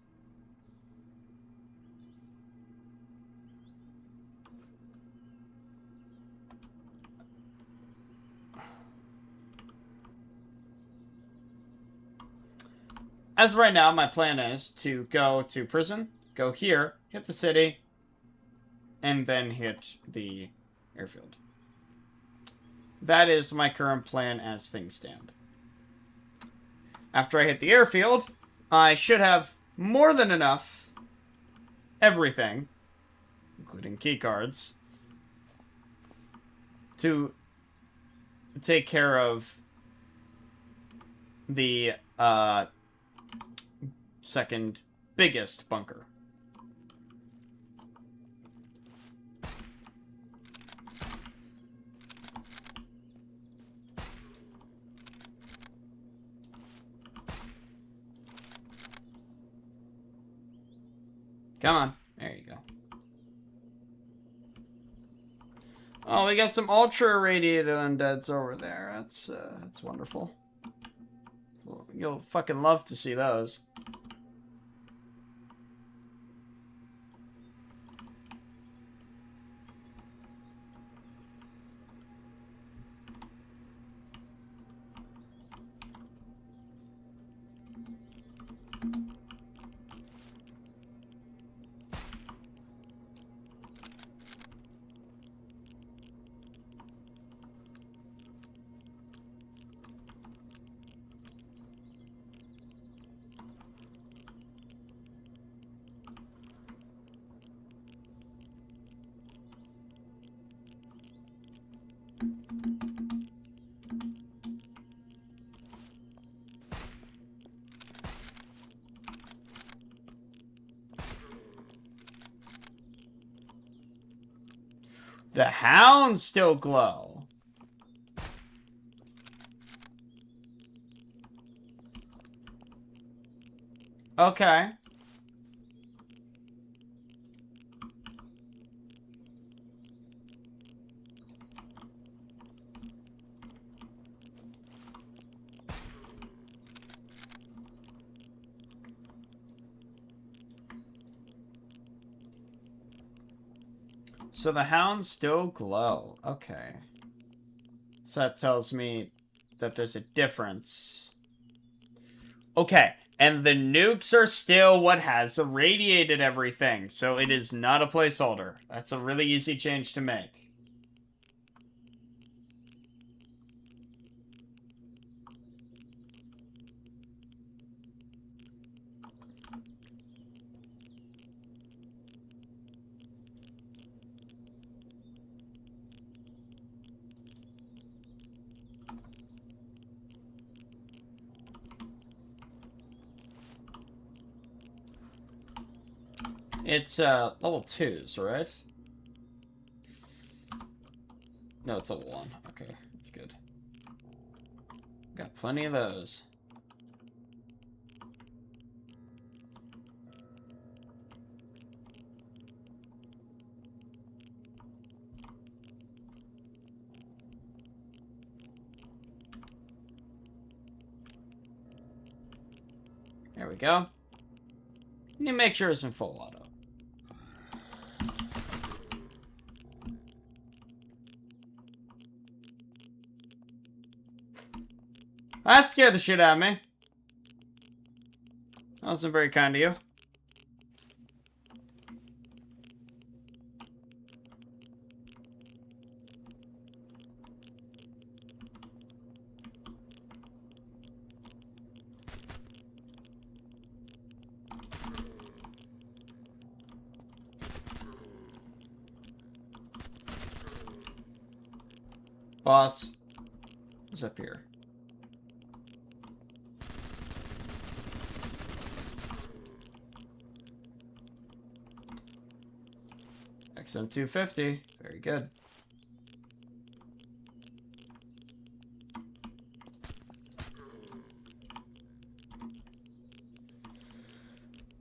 As of right now, my plan is to go to prison, go here, hit the city, and then hit the airfield. That is my current plan as things stand. After I hit the airfield, I should have more than enough everything, including keycards, to take care of the second biggest bunker. Come on. There you go. Oh, we got some ultra irradiated undeads over there. That's wonderful. You'll fucking love to see those. The hounds still glow. Okay. So the hounds still glow. Okay. So that tells me that there's a difference. Okay. And the nukes are still what has irradiated everything. So it is not a placeholder. That's a really easy change to make. It's level 2s, right? No, it's level 1. Okay, that's good. Got plenty of those. There we go. You make sure it's in full auto. That scared the shit out of me. That wasn't very kind of you. Boss. What's up here? XM250. Very good.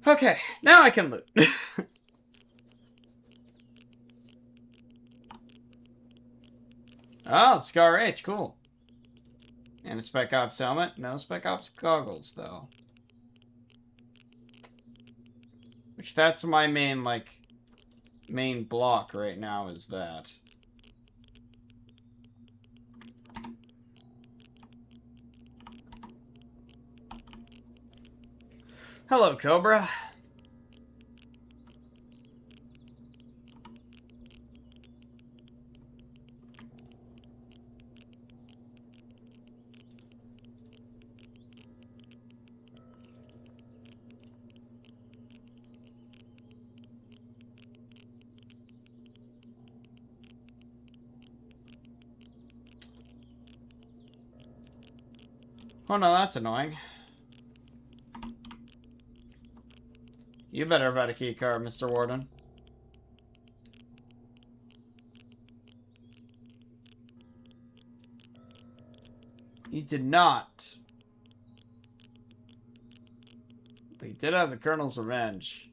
Okay, now I can loot. Oh, Scar H, cool. And a Spec Ops helmet. No Spec Ops goggles, though. Which, that's my main, like, main block right now is that. Hello, Cobra. Oh no, that's annoying. You better have had a key card, Mr. Warden. He did not. But he did have the Colonel's Revenge.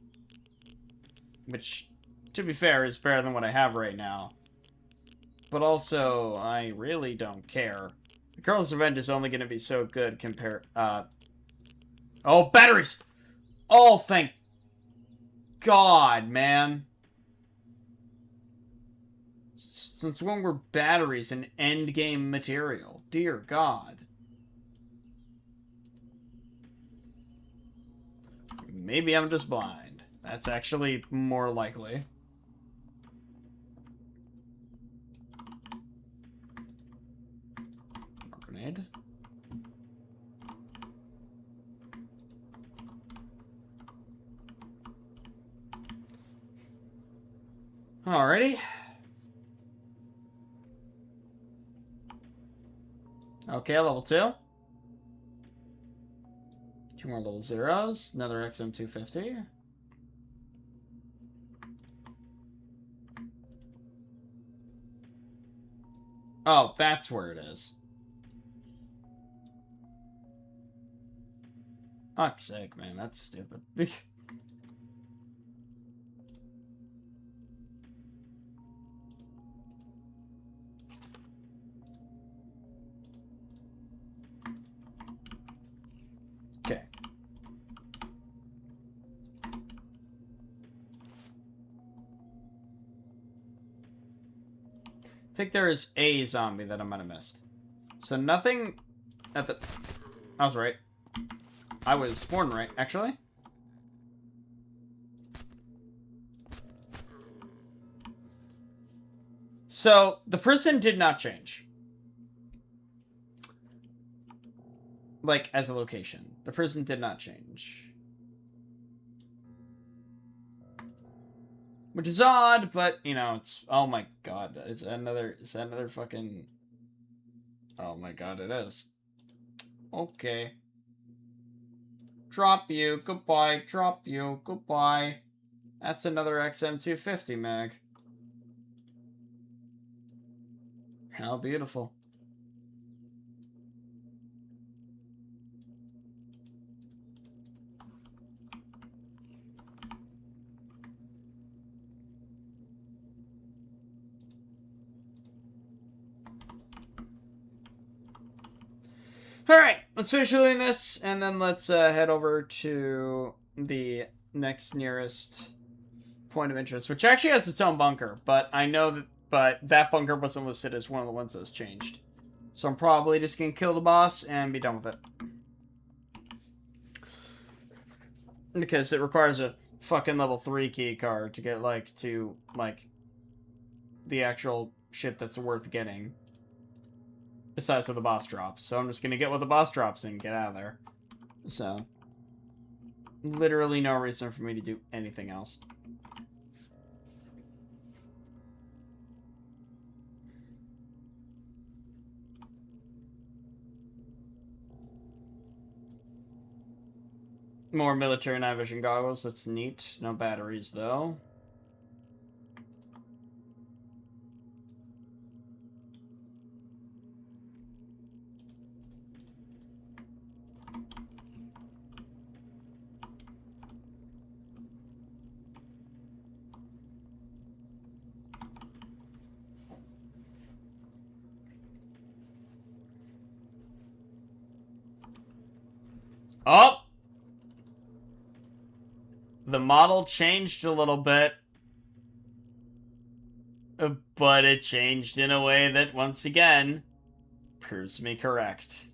Which, to be fair, is better than what I have right now. But also, I really don't care. The Colonel's Revenge is only going to be so good compared... Oh, batteries! Oh, thank God, man. Since when were batteries an endgame material? Dear God. Maybe I'm just blind. That's actually more likely. Grenade. Alrighty. Okay, level 2. 2 more level 0s. Another XM250. Oh, that's where it is. Fuck's sake, man. That's stupid. Okay. I think there is a zombie that I might have missed. So nothing at the... I was right. I was born right, actually. So, the prison did not change. Like, as a location. The prison did not change. Which is odd, but, you know, it's... Oh my God. It's another fucking... Oh my God, it is. Okay. Drop you. Goodbye. Drop you. Goodbye. That's another XM250 mag. How beautiful. Alright, let's finish doing this, and then let's head over to the next nearest point of interest, which actually has its own bunker, but I know that that bunker wasn't listed as one of the ones that was changed. So I'm probably just gonna kill the boss and be done with it. Because it requires a fucking level 3 key card to get, like, to, like, the actual shit that's worth getting. Besides what the boss drops. So I'm just gonna get what the boss drops and get out of there. So, literally no reason for me to do anything else. More military night vision goggles. That's neat. No batteries, though. Oh! The model changed a little bit. But it changed in a way that, once again, proves me correct.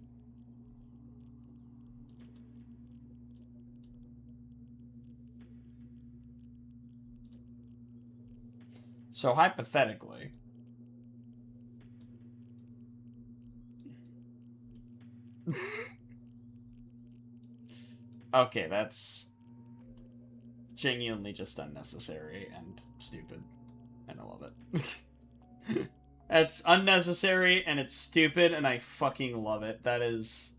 So, hypothetically... Okay, that's genuinely just unnecessary and stupid. And I love it. That's unnecessary and it's stupid and I fucking love it. That is...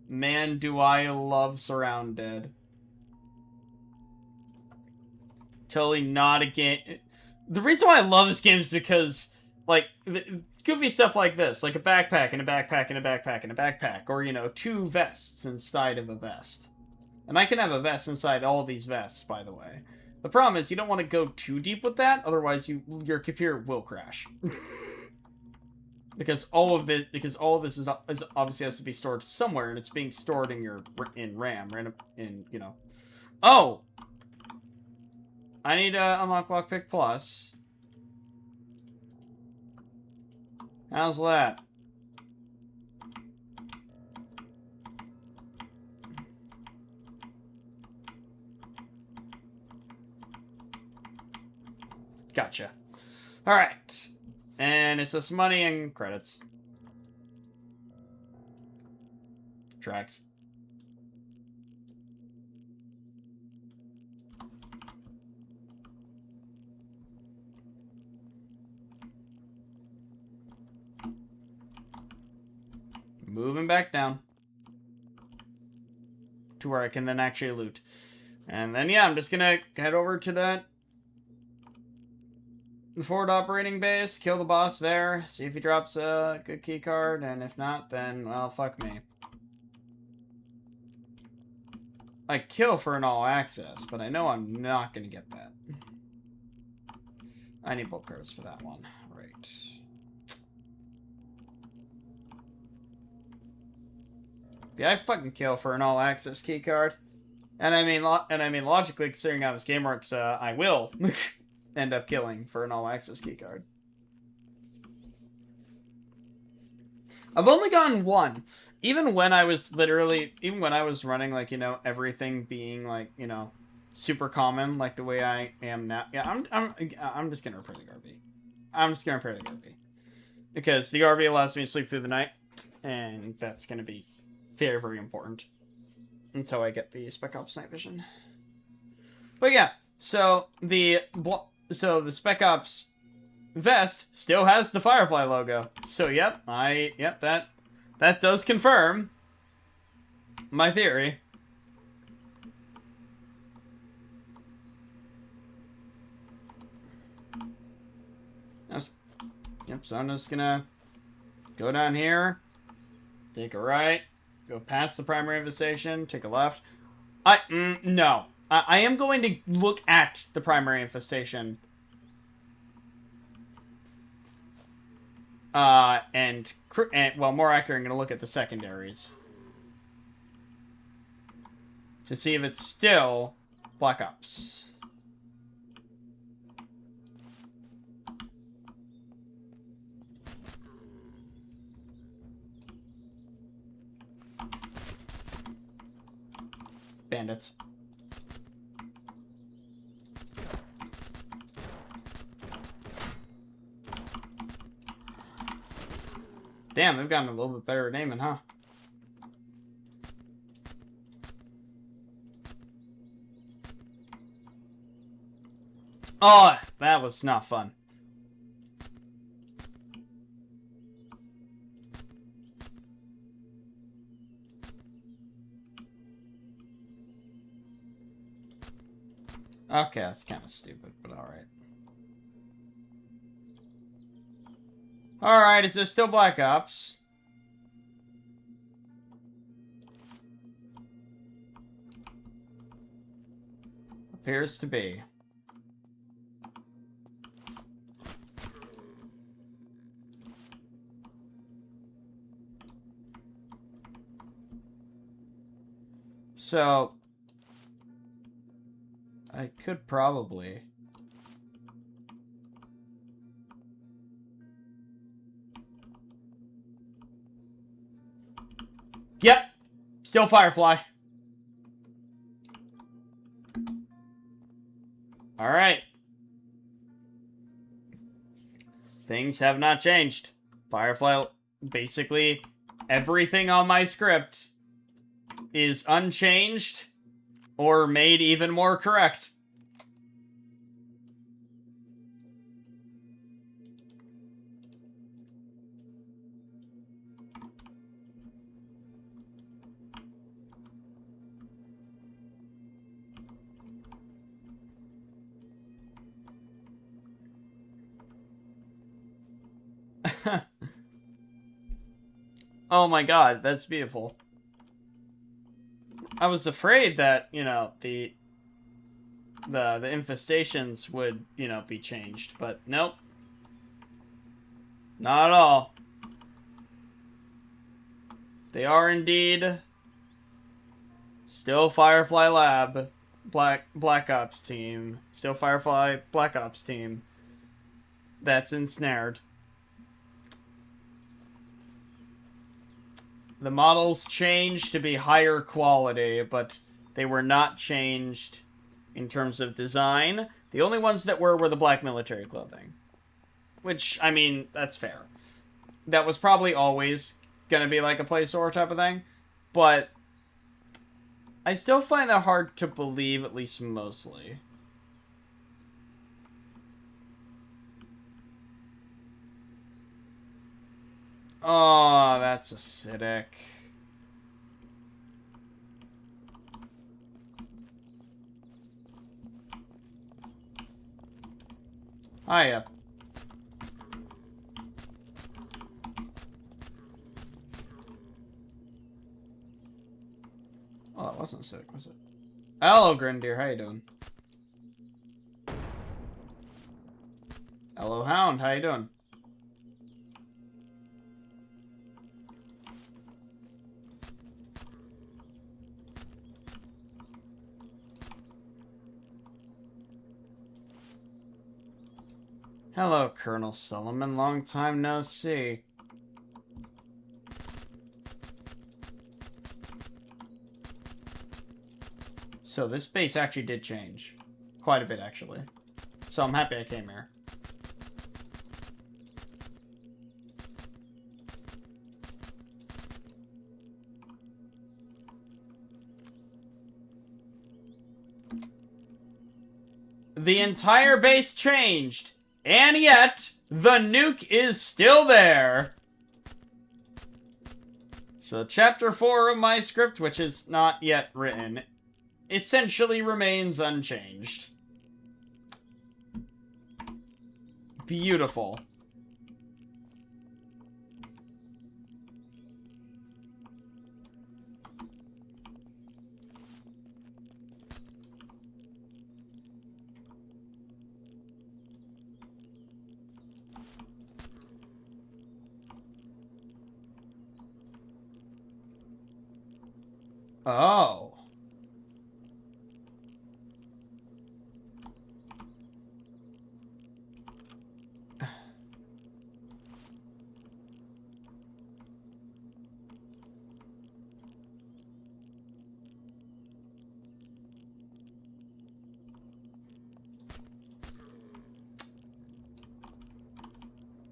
Man, do I love SurrounDEAD. Totally not a game. The reason why I love this game is because, like, goofy stuff like this, like a backpack and a backpack and a backpack and a backpack, or, you know, 2 vests inside of a vest. And I can have a vest inside all of these vests, by the way. The problem is you don't want to go too deep with that, otherwise your computer will crash. because all of this is obviously has to be stored somewhere, and it's being stored in RAM, in you know. Oh, I need to unlock Lockpick Plus. How's that? Gotcha. Alright. And it's just money and credits. Tracks. Moving back down. To where I can then actually loot. And then, yeah, I'm just gonna head over to the forward operating base, kill the boss there, see if he drops a good key card, and if not, then, well, fuck me. I kill for an all access, but I know I'm not gonna get that. I need bulk cards for that one. Right. Yeah, I fucking kill for an all access key card. And I mean logically, considering how this game works, I will end up killing for an all-access keycard. I've only gotten one. Even when I was running, like, you know, everything being, like, you know, super common, like the way I am now. Yeah, I'm just gonna repair the RV. I'm just gonna repair the RV. Because the RV allows me to sleep through the night, and that's gonna be very, very important. Until I get the Spec Ops night vision. But yeah, so the Spec Ops vest still has the Firefly logo. So yep, that does confirm my theory. Yep, so I'm just gonna go down here, take a right, go past the primary infestation, take a left. No. I am going to look at the primary infestation. And well, more accurate, I'm going to look at the secondaries. To see if it's still Black Ops. Bandits. Damn, they've gotten a little bit better at aiming, huh? Oh, that was not fun. Okay, that's kind of stupid, but alright. Alright, is there still Black Ops? Appears to be. So, I could probably... Yep, still Firefly. Alright. Things have not changed. Firefly, basically, everything on my script is unchanged or made even more correct. Oh my god, that's beautiful. I was afraid that, you know, the infestations would, you know, be changed, but nope. Not at all. They are indeed still Firefly Lab, Black Ops team. Still Firefly Black Ops team. That's ensnared. The models changed to be higher quality, but they were not changed in terms of design. The only ones that were the black military clothing. Which, I mean, that's fair. That was probably always gonna be like a play store type of thing. But I still find that hard to believe, at least mostly. Oh, that's acidic. Hiya. Oh, that wasn't acidic, was it? Hello, Grindeer. How you doing? Hello, Hound. How you doing? Hello, Colonel Solomon. Long time no see. So this base actually did change. Quite a bit, actually. So I'm happy I came here. The entire base changed. And yet, the nuke is still there. So chapter 4 of my script, which is not yet written, essentially remains unchanged. Beautiful. Oh.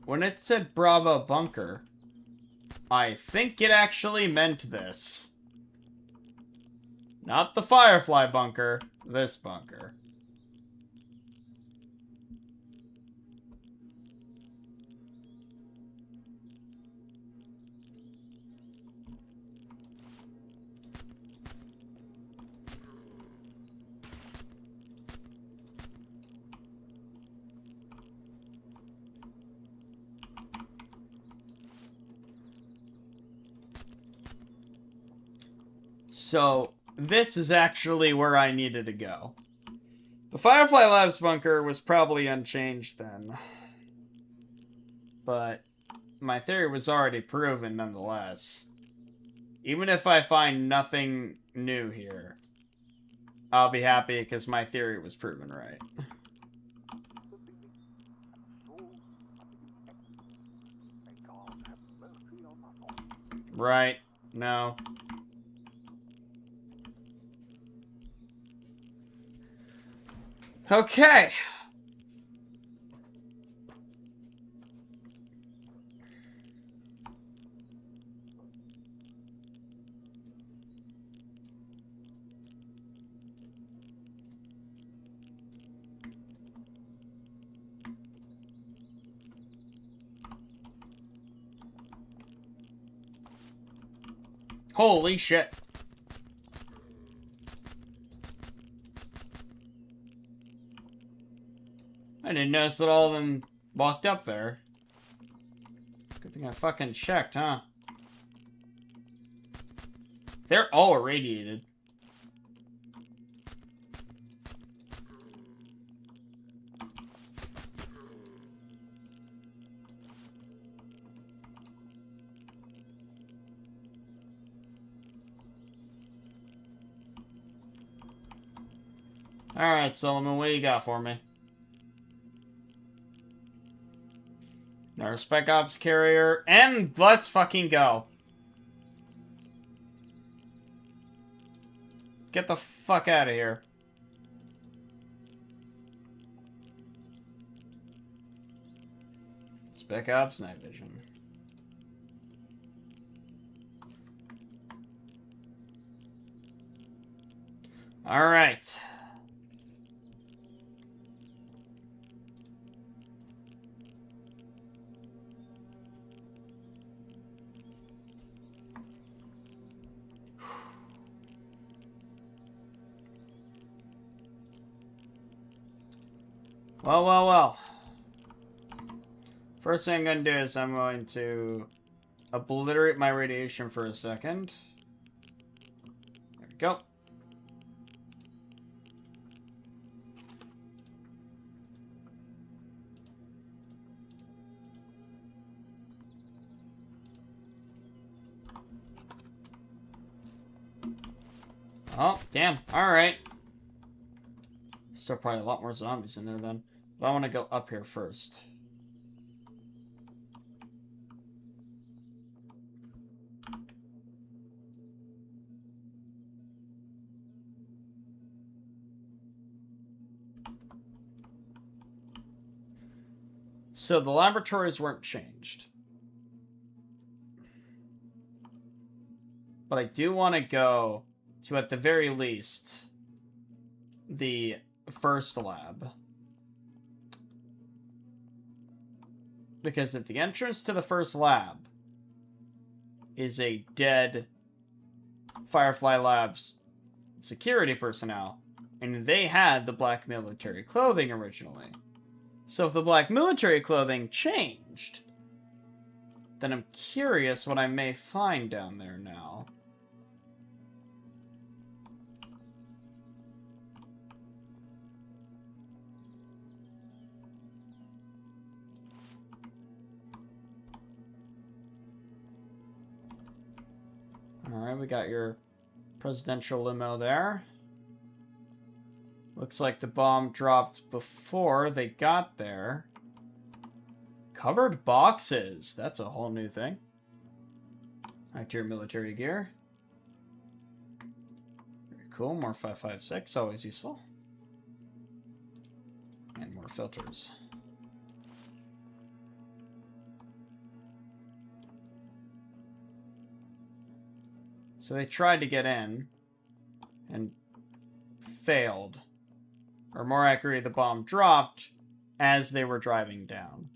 When it said Bravo Bunker, I think it actually meant this. Not the Firefly bunker, this bunker. So, this is actually where I needed to go. The Firefly Labs bunker was probably unchanged then. But my theory was already proven nonetheless. Even if I find nothing new here, I'll be happy because my theory was proven right. Right. No. Okay. Holy shit. I didn't notice that all of them walked up there. Good thing I fucking checked, huh? They're all irradiated. Alright, Solomon, what do you got for me? Another Spec Ops carrier, and let's fucking go. Get the fuck out of here. Spec Ops Night Vision. Alright. Well. First thing I'm going to do is I'm going to obliterate my radiation for a second. There we go. Oh, damn. Alright. Still probably a lot more zombies in there then. But I want to go up here first. So the laboratories weren't changed. But I do want to go to, at the very least, the first lab. Because at the entrance to the first lab is a dead Firefly Labs security personnel. And they had the black military clothing originally. So if the black military clothing changed, then I'm curious what I may find down there now. Alright, we got your presidential limo there. Looks like the bomb dropped before they got there. Covered boxes. That's a whole new thing. Alright, to your military gear. Very cool. More 5.56. Always useful. And more filters. So they tried to get in and failed. Or more accurately, the bomb dropped as they were driving down.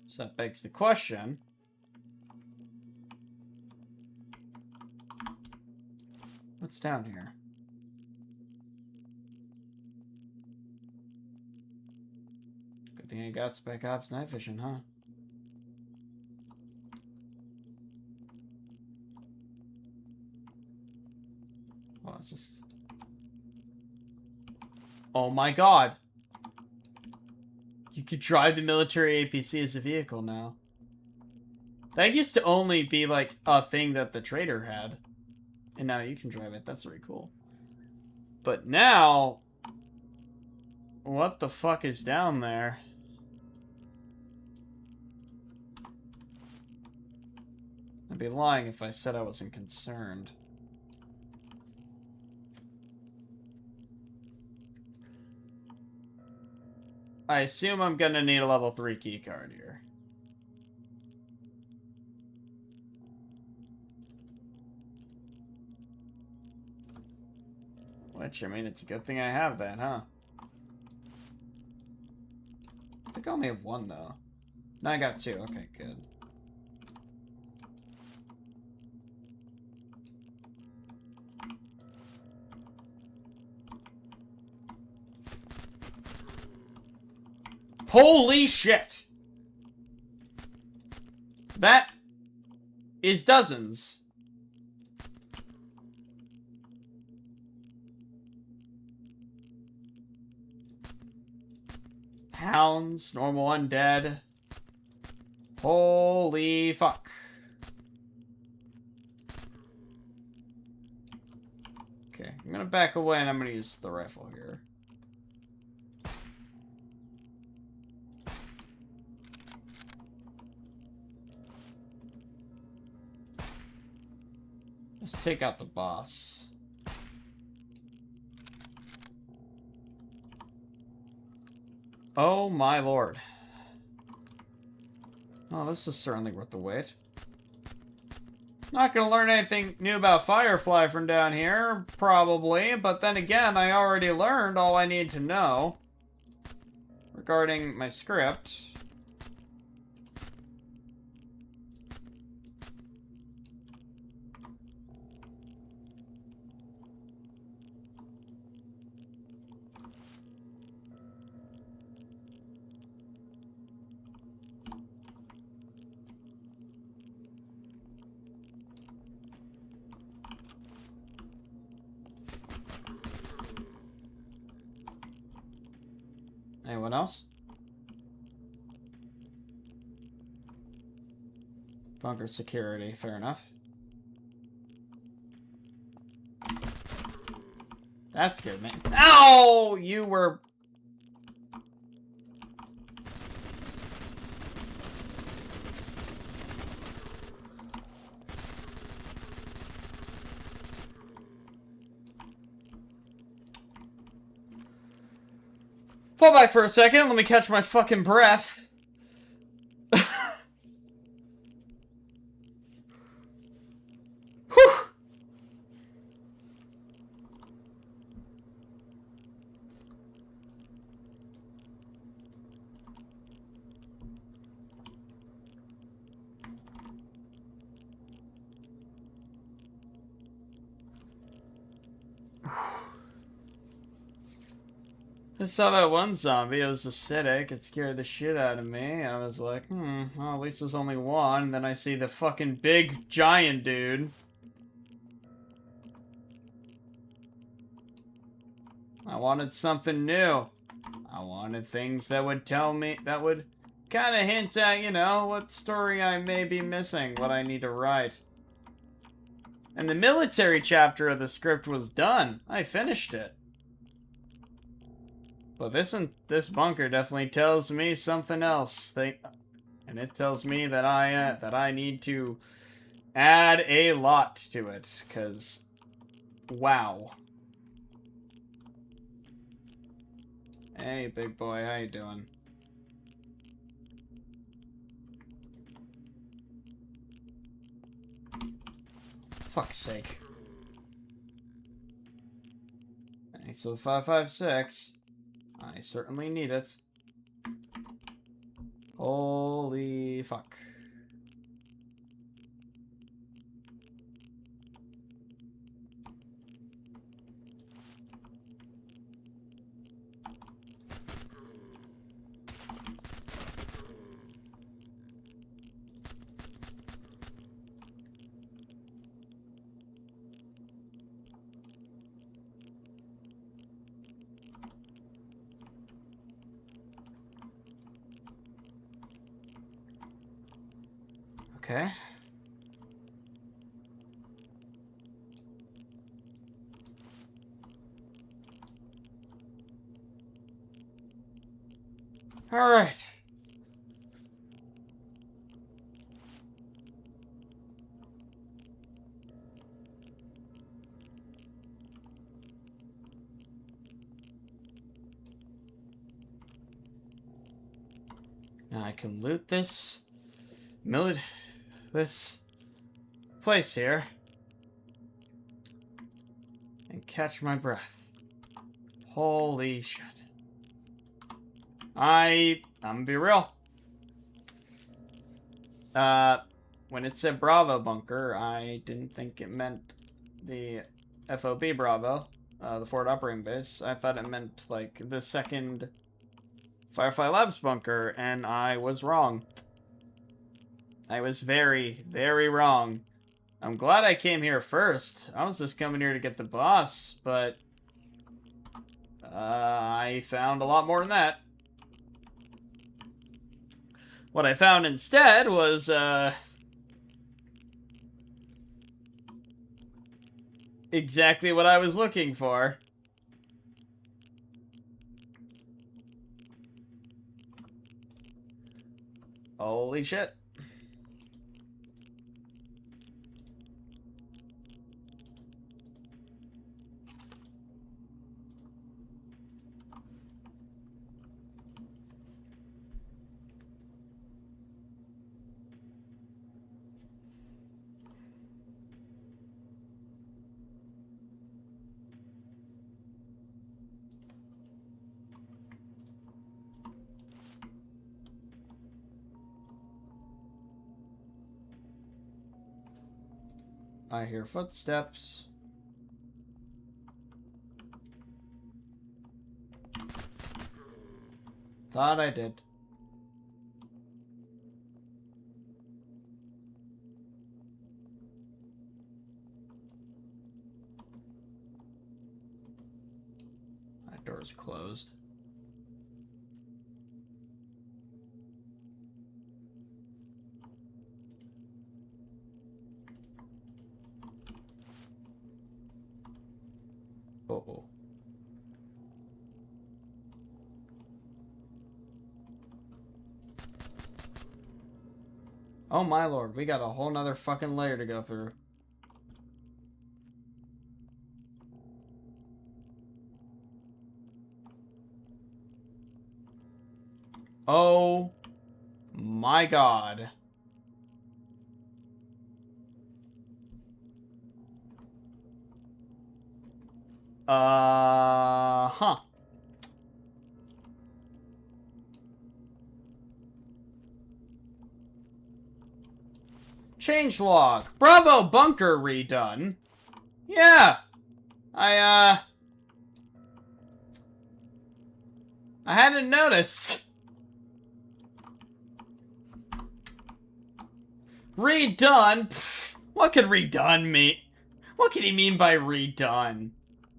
So that begs the question. What's down here? Good thing I got Spec Ops Night Vision, huh? What's this? Oh my god. You could drive the military APC as a vehicle now. That used to only be like a thing that the trader had. And now you can drive it. That's very cool. But now... what the fuck is down there? I'd be lying if I said I wasn't concerned. I assume I'm gonna need a level 3 keycard here. Which, I mean, it's a good thing I have that, huh? I think I only have one, though. No, I got 2. Okay, good. Holy shit! That is dozens. Hounds, normal undead. Holy fuck. Okay, I'm gonna back away and I'm gonna use the rifle here. Let's take out the boss. Oh my lord. Oh, this is certainly worth the wait. Not gonna learn anything new about Firefly from down here, probably, but then again, I already learned all I need to know regarding my script. Anyone else? Bunker security, fair enough. That's good, man. Ow! You were... Fall back for a second, let me catch my fucking breath. Whew. I saw that one zombie, it was acidic, it scared the shit out of me. I was like, well, at least there's only one. And then I see the fucking big giant dude. I wanted something new. I wanted things that would tell me, that would kind of hint at, you know, what story I may be missing, what I need to write. And the military chapter of the script was done. I finished it. But this bunker definitely tells me something else. And it tells me that I need to add a lot to it, cause wow. Hey, big boy, how you doing? Fuck's sake. Okay, so 556. I certainly need it. Holy fuck. Okay. All right. Now I can loot this this place here and catch my breath. Holy shit. I'm gonna be real. When it said Bravo bunker, I didn't think it meant the FOB Bravo, the Forward Operating Base. I thought it meant like the second Firefly Labs bunker, and I was wrong. I was very, very wrong. I'm glad I came here first. I was just coming here to get the boss, but I found a lot more than that. What I found instead was exactly what I was looking for. Holy shit. I hear footsteps. Thought I did. That door's closed. Uh-oh. Oh my lord, we got a whole nother fucking layer to go through. Oh my god. Huh. Changelog. Bravo bunker redone. Yeah. I hadn't noticed. Redone? Pfft, what could redone mean? What could he mean by redone?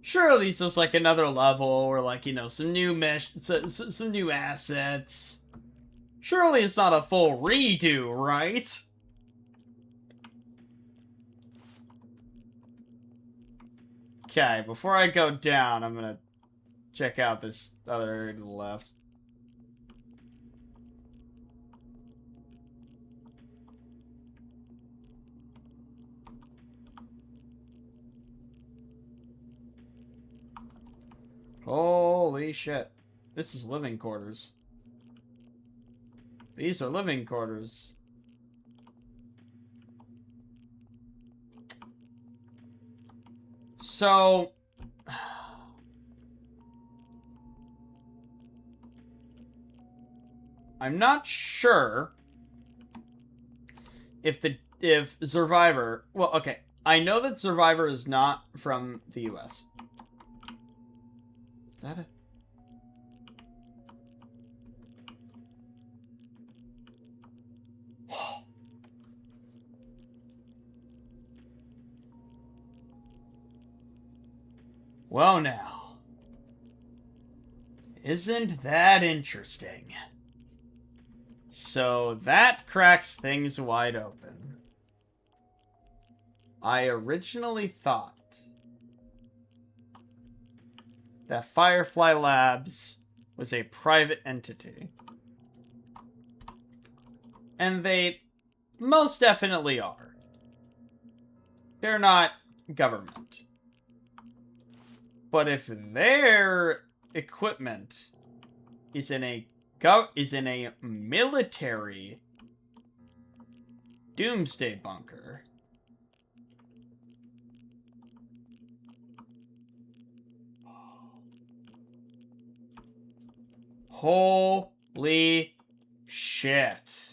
Surely it's just like another level, or like, you know, some new some new assets. Surely it's not a full redo, right? Okay, before I go down, I'm gonna check out this other area to the left. Holy shit. This is living quarters. These are living quarters. So... I'm not sure if Survivor... Well, okay. I know that Survivor is not from the US. Is that a... Well now. Isn't that interesting? So that cracks things wide open. I originally thought that Firefly Labs was a private entity. And they most definitely are. They're not government. But if their equipment is in a military doomsday bunker, holy shit.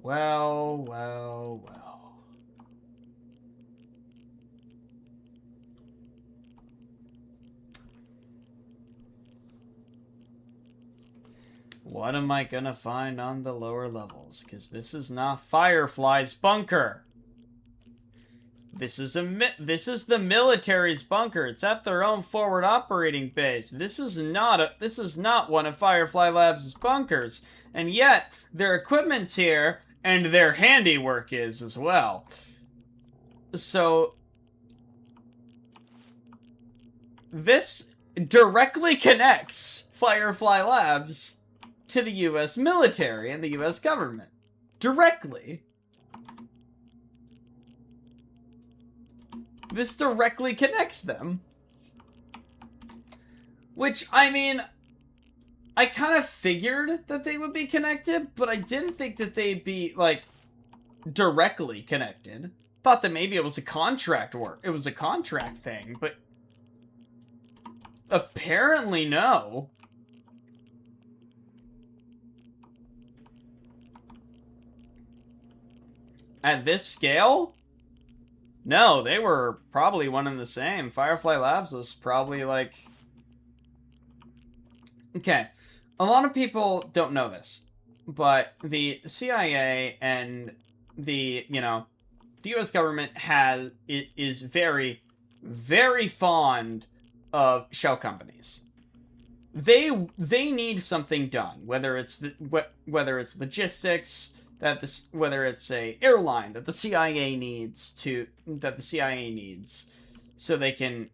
Well, well, well. What am I gonna find on the lower levels? Because this is not Firefly's bunker. This is the military's bunker. It's at their own forward operating base. This is not one of Firefly Labs' bunkers. And yet, their equipment's here, and their handiwork is as well. So, this directly connects Firefly Labs to the US military and the US government. Directly. This directly connects them. Which, I mean, I kind of figured that they would be connected, but I didn't think that they'd be, like, directly connected. Thought that maybe it was a contract work. It was a contract thing, but apparently no. At this scale? No, they were probably one and the same. Firefly Labs was probably like... Okay, a lot of people don't know this, but the CIA and the, the US government is very, very fond of shell companies. They need something done, whether it's logistics, whether it's a airline that the CIA needs, so they can,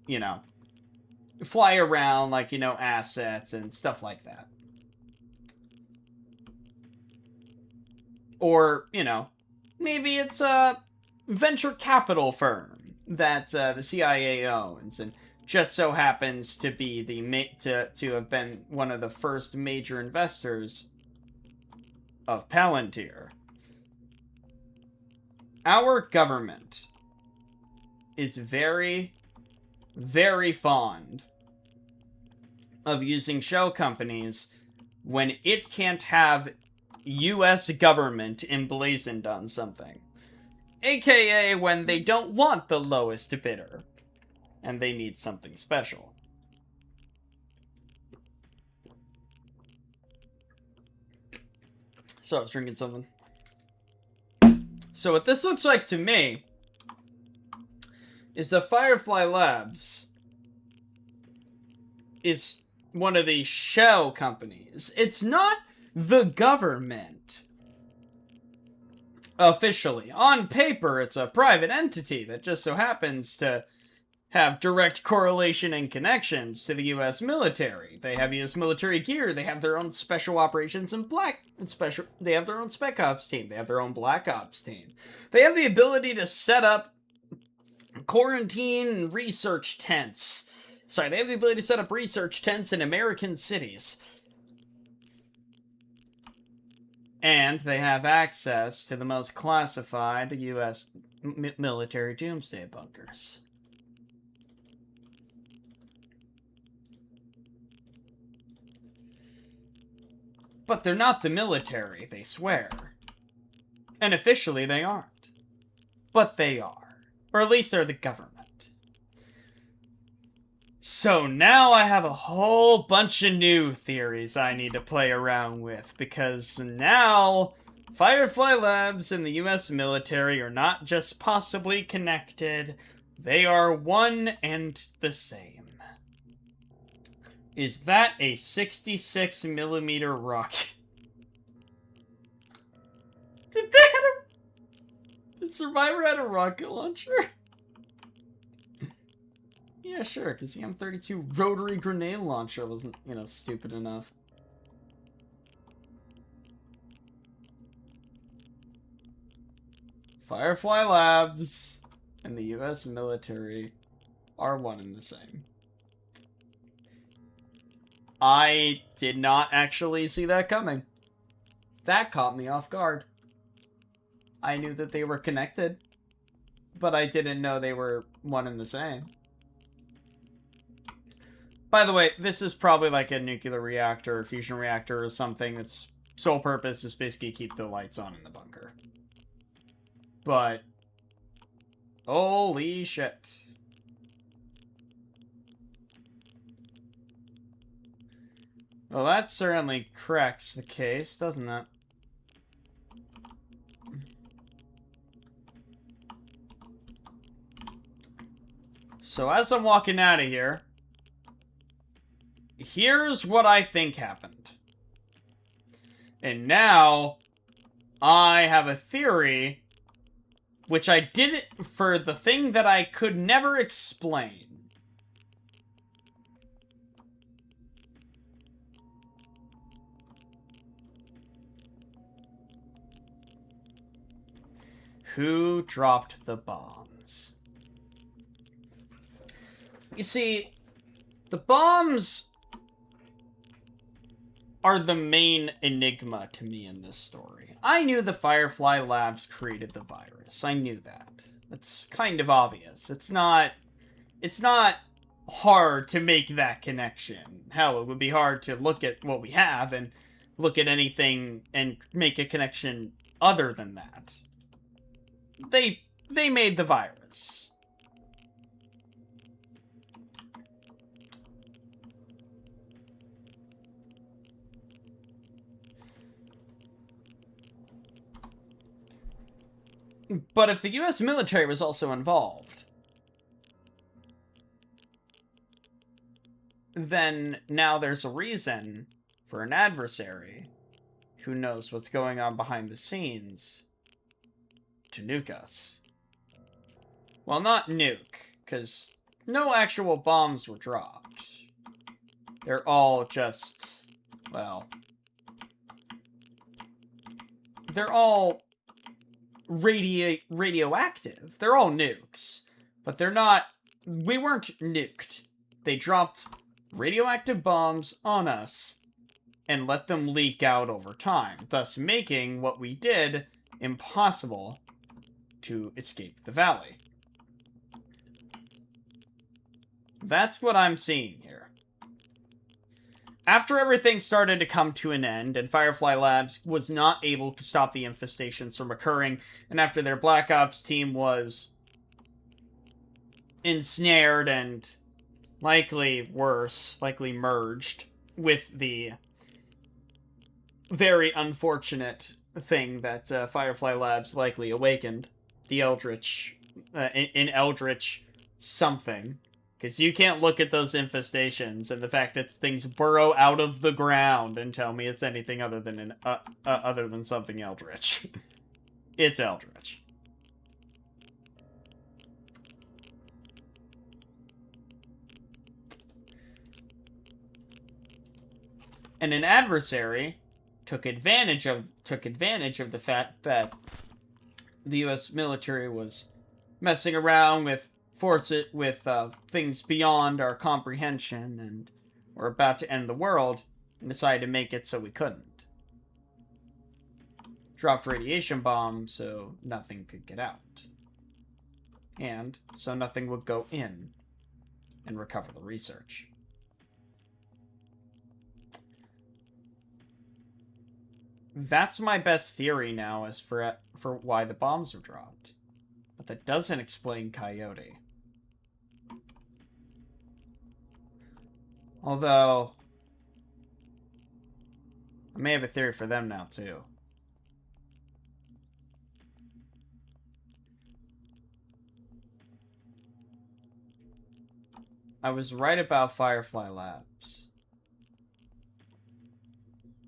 fly around, like, assets and stuff like that. Or, maybe it's a venture capital firm that the CIA owns and just so happens to be to have been one of the first major investors of Palantir. Our government is very, very fond of using shell companies when it can't have US government emblazoned on something. AKA when they don't want the lowest bidder and they need something special. So I was drinking something. So what this looks like to me is the Firefly Labs is one of these shell companies. It's not the government. Officially. On paper, it's a private entity that just so happens to have direct correlation and connections to the US military. They have US military gear, they have their own special operations and they have their own spec ops team, they have their own black ops team. They have the ability to set up quarantine and research tents. Sorry, they have the ability to set up research tents in American cities. And they have access to the most classified US military doomsday bunkers. But they're not the military, they swear. And officially they aren't. But they are. Or at least they're the government. So now I have a whole bunch of new theories I need to play around with, because now Firefly Labs and the US military are not just possibly connected, they are one and the same. Is that a 66mm rocket? Did Survivor had a rocket launcher? Yeah, sure, because the M32 rotary grenade launcher wasn't, stupid enough. Firefly Labs and the US military are one and the same. I did not actually see that coming. That caught me off guard. I knew that they were connected, but I didn't know they were one and the same. By the way, this is probably like a nuclear reactor or fusion reactor or something that's sole purpose is basically keep the lights on in the bunker. But holy shit. Well, that certainly cracks the case, doesn't it? So as I'm walking out of here, here's what I think happened. And now, I have a theory, which I did it for the thing that I could never explain. Who dropped the bombs? You see, the bombs are the main enigma to me in this story. I knew the Firefly Labs created the virus. I knew that. It's kind of obvious. It's not hard to make that connection. Hell, it would be hard to look at what we have and look at anything and make a connection other than that. They made the virus. But if the US military was also involved, then now there's a reason for an adversary who knows what's going on behind the scenes to nuke us. Well, not nuke, because no actual bombs were dropped. They're all just, well, they're all radioactive. They're all nukes, but they're not, we weren't nuked. They dropped radioactive bombs on us and let them leak out over time, thus making what we did impossible to escape the valley. That's what I'm seeing here. After everything started to come to an end, and Firefly Labs was not able to stop the infestations from occurring, and after their Black Ops team was ensnared and likely worse, likely merged with the very unfortunate thing that Firefly Labs likely awakened, the Eldritch, in Eldritch something. Because you can't look at those infestations and the fact that things burrow out of the ground and tell me it's anything other than something Eldritch. It's Eldritch. And an adversary took advantage of the fact that the U.S. military was messing around with things beyond our comprehension, and we're about to end the world, and decided to make it so we couldn't. Dropped radiation bombs so nothing could get out. And so nothing would go in and recover the research. That's my best theory now as for why the bombs were dropped. But that doesn't explain Coyote. Although, I may have a theory for them now, too. I was right about Firefly Labs.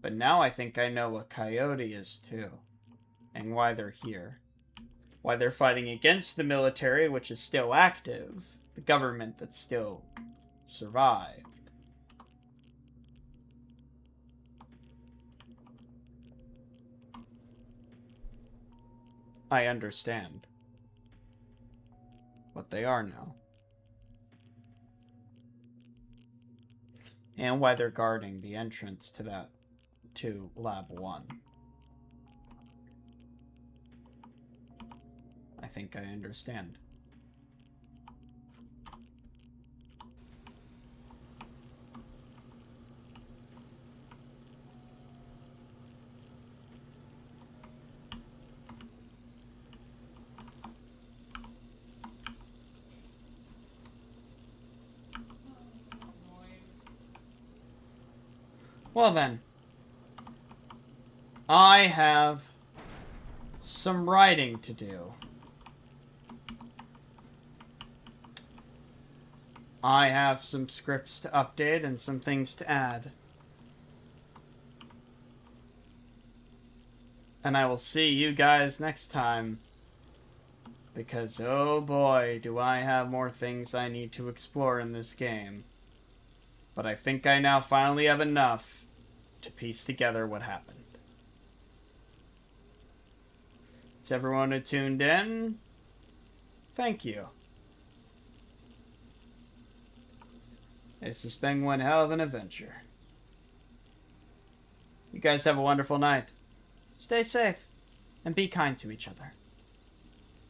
But now I think I know what Coyote is, too. And why they're here. Why they're fighting against the military, which is still active. The government that still survived. I understand what they are now. And why they're guarding the entrance to Lab 1. I think I understand. Well then. I have some writing to do. I have some scripts to update and some things to add. And I will see you guys next time. Because, oh boy, do I have more things I need to explore in this game. But I think I now finally have enough to piece together what happened. To everyone who tuned in, thank you. This has been one hell of an adventure. You guys have a wonderful night. Stay safe, and be kind to each other.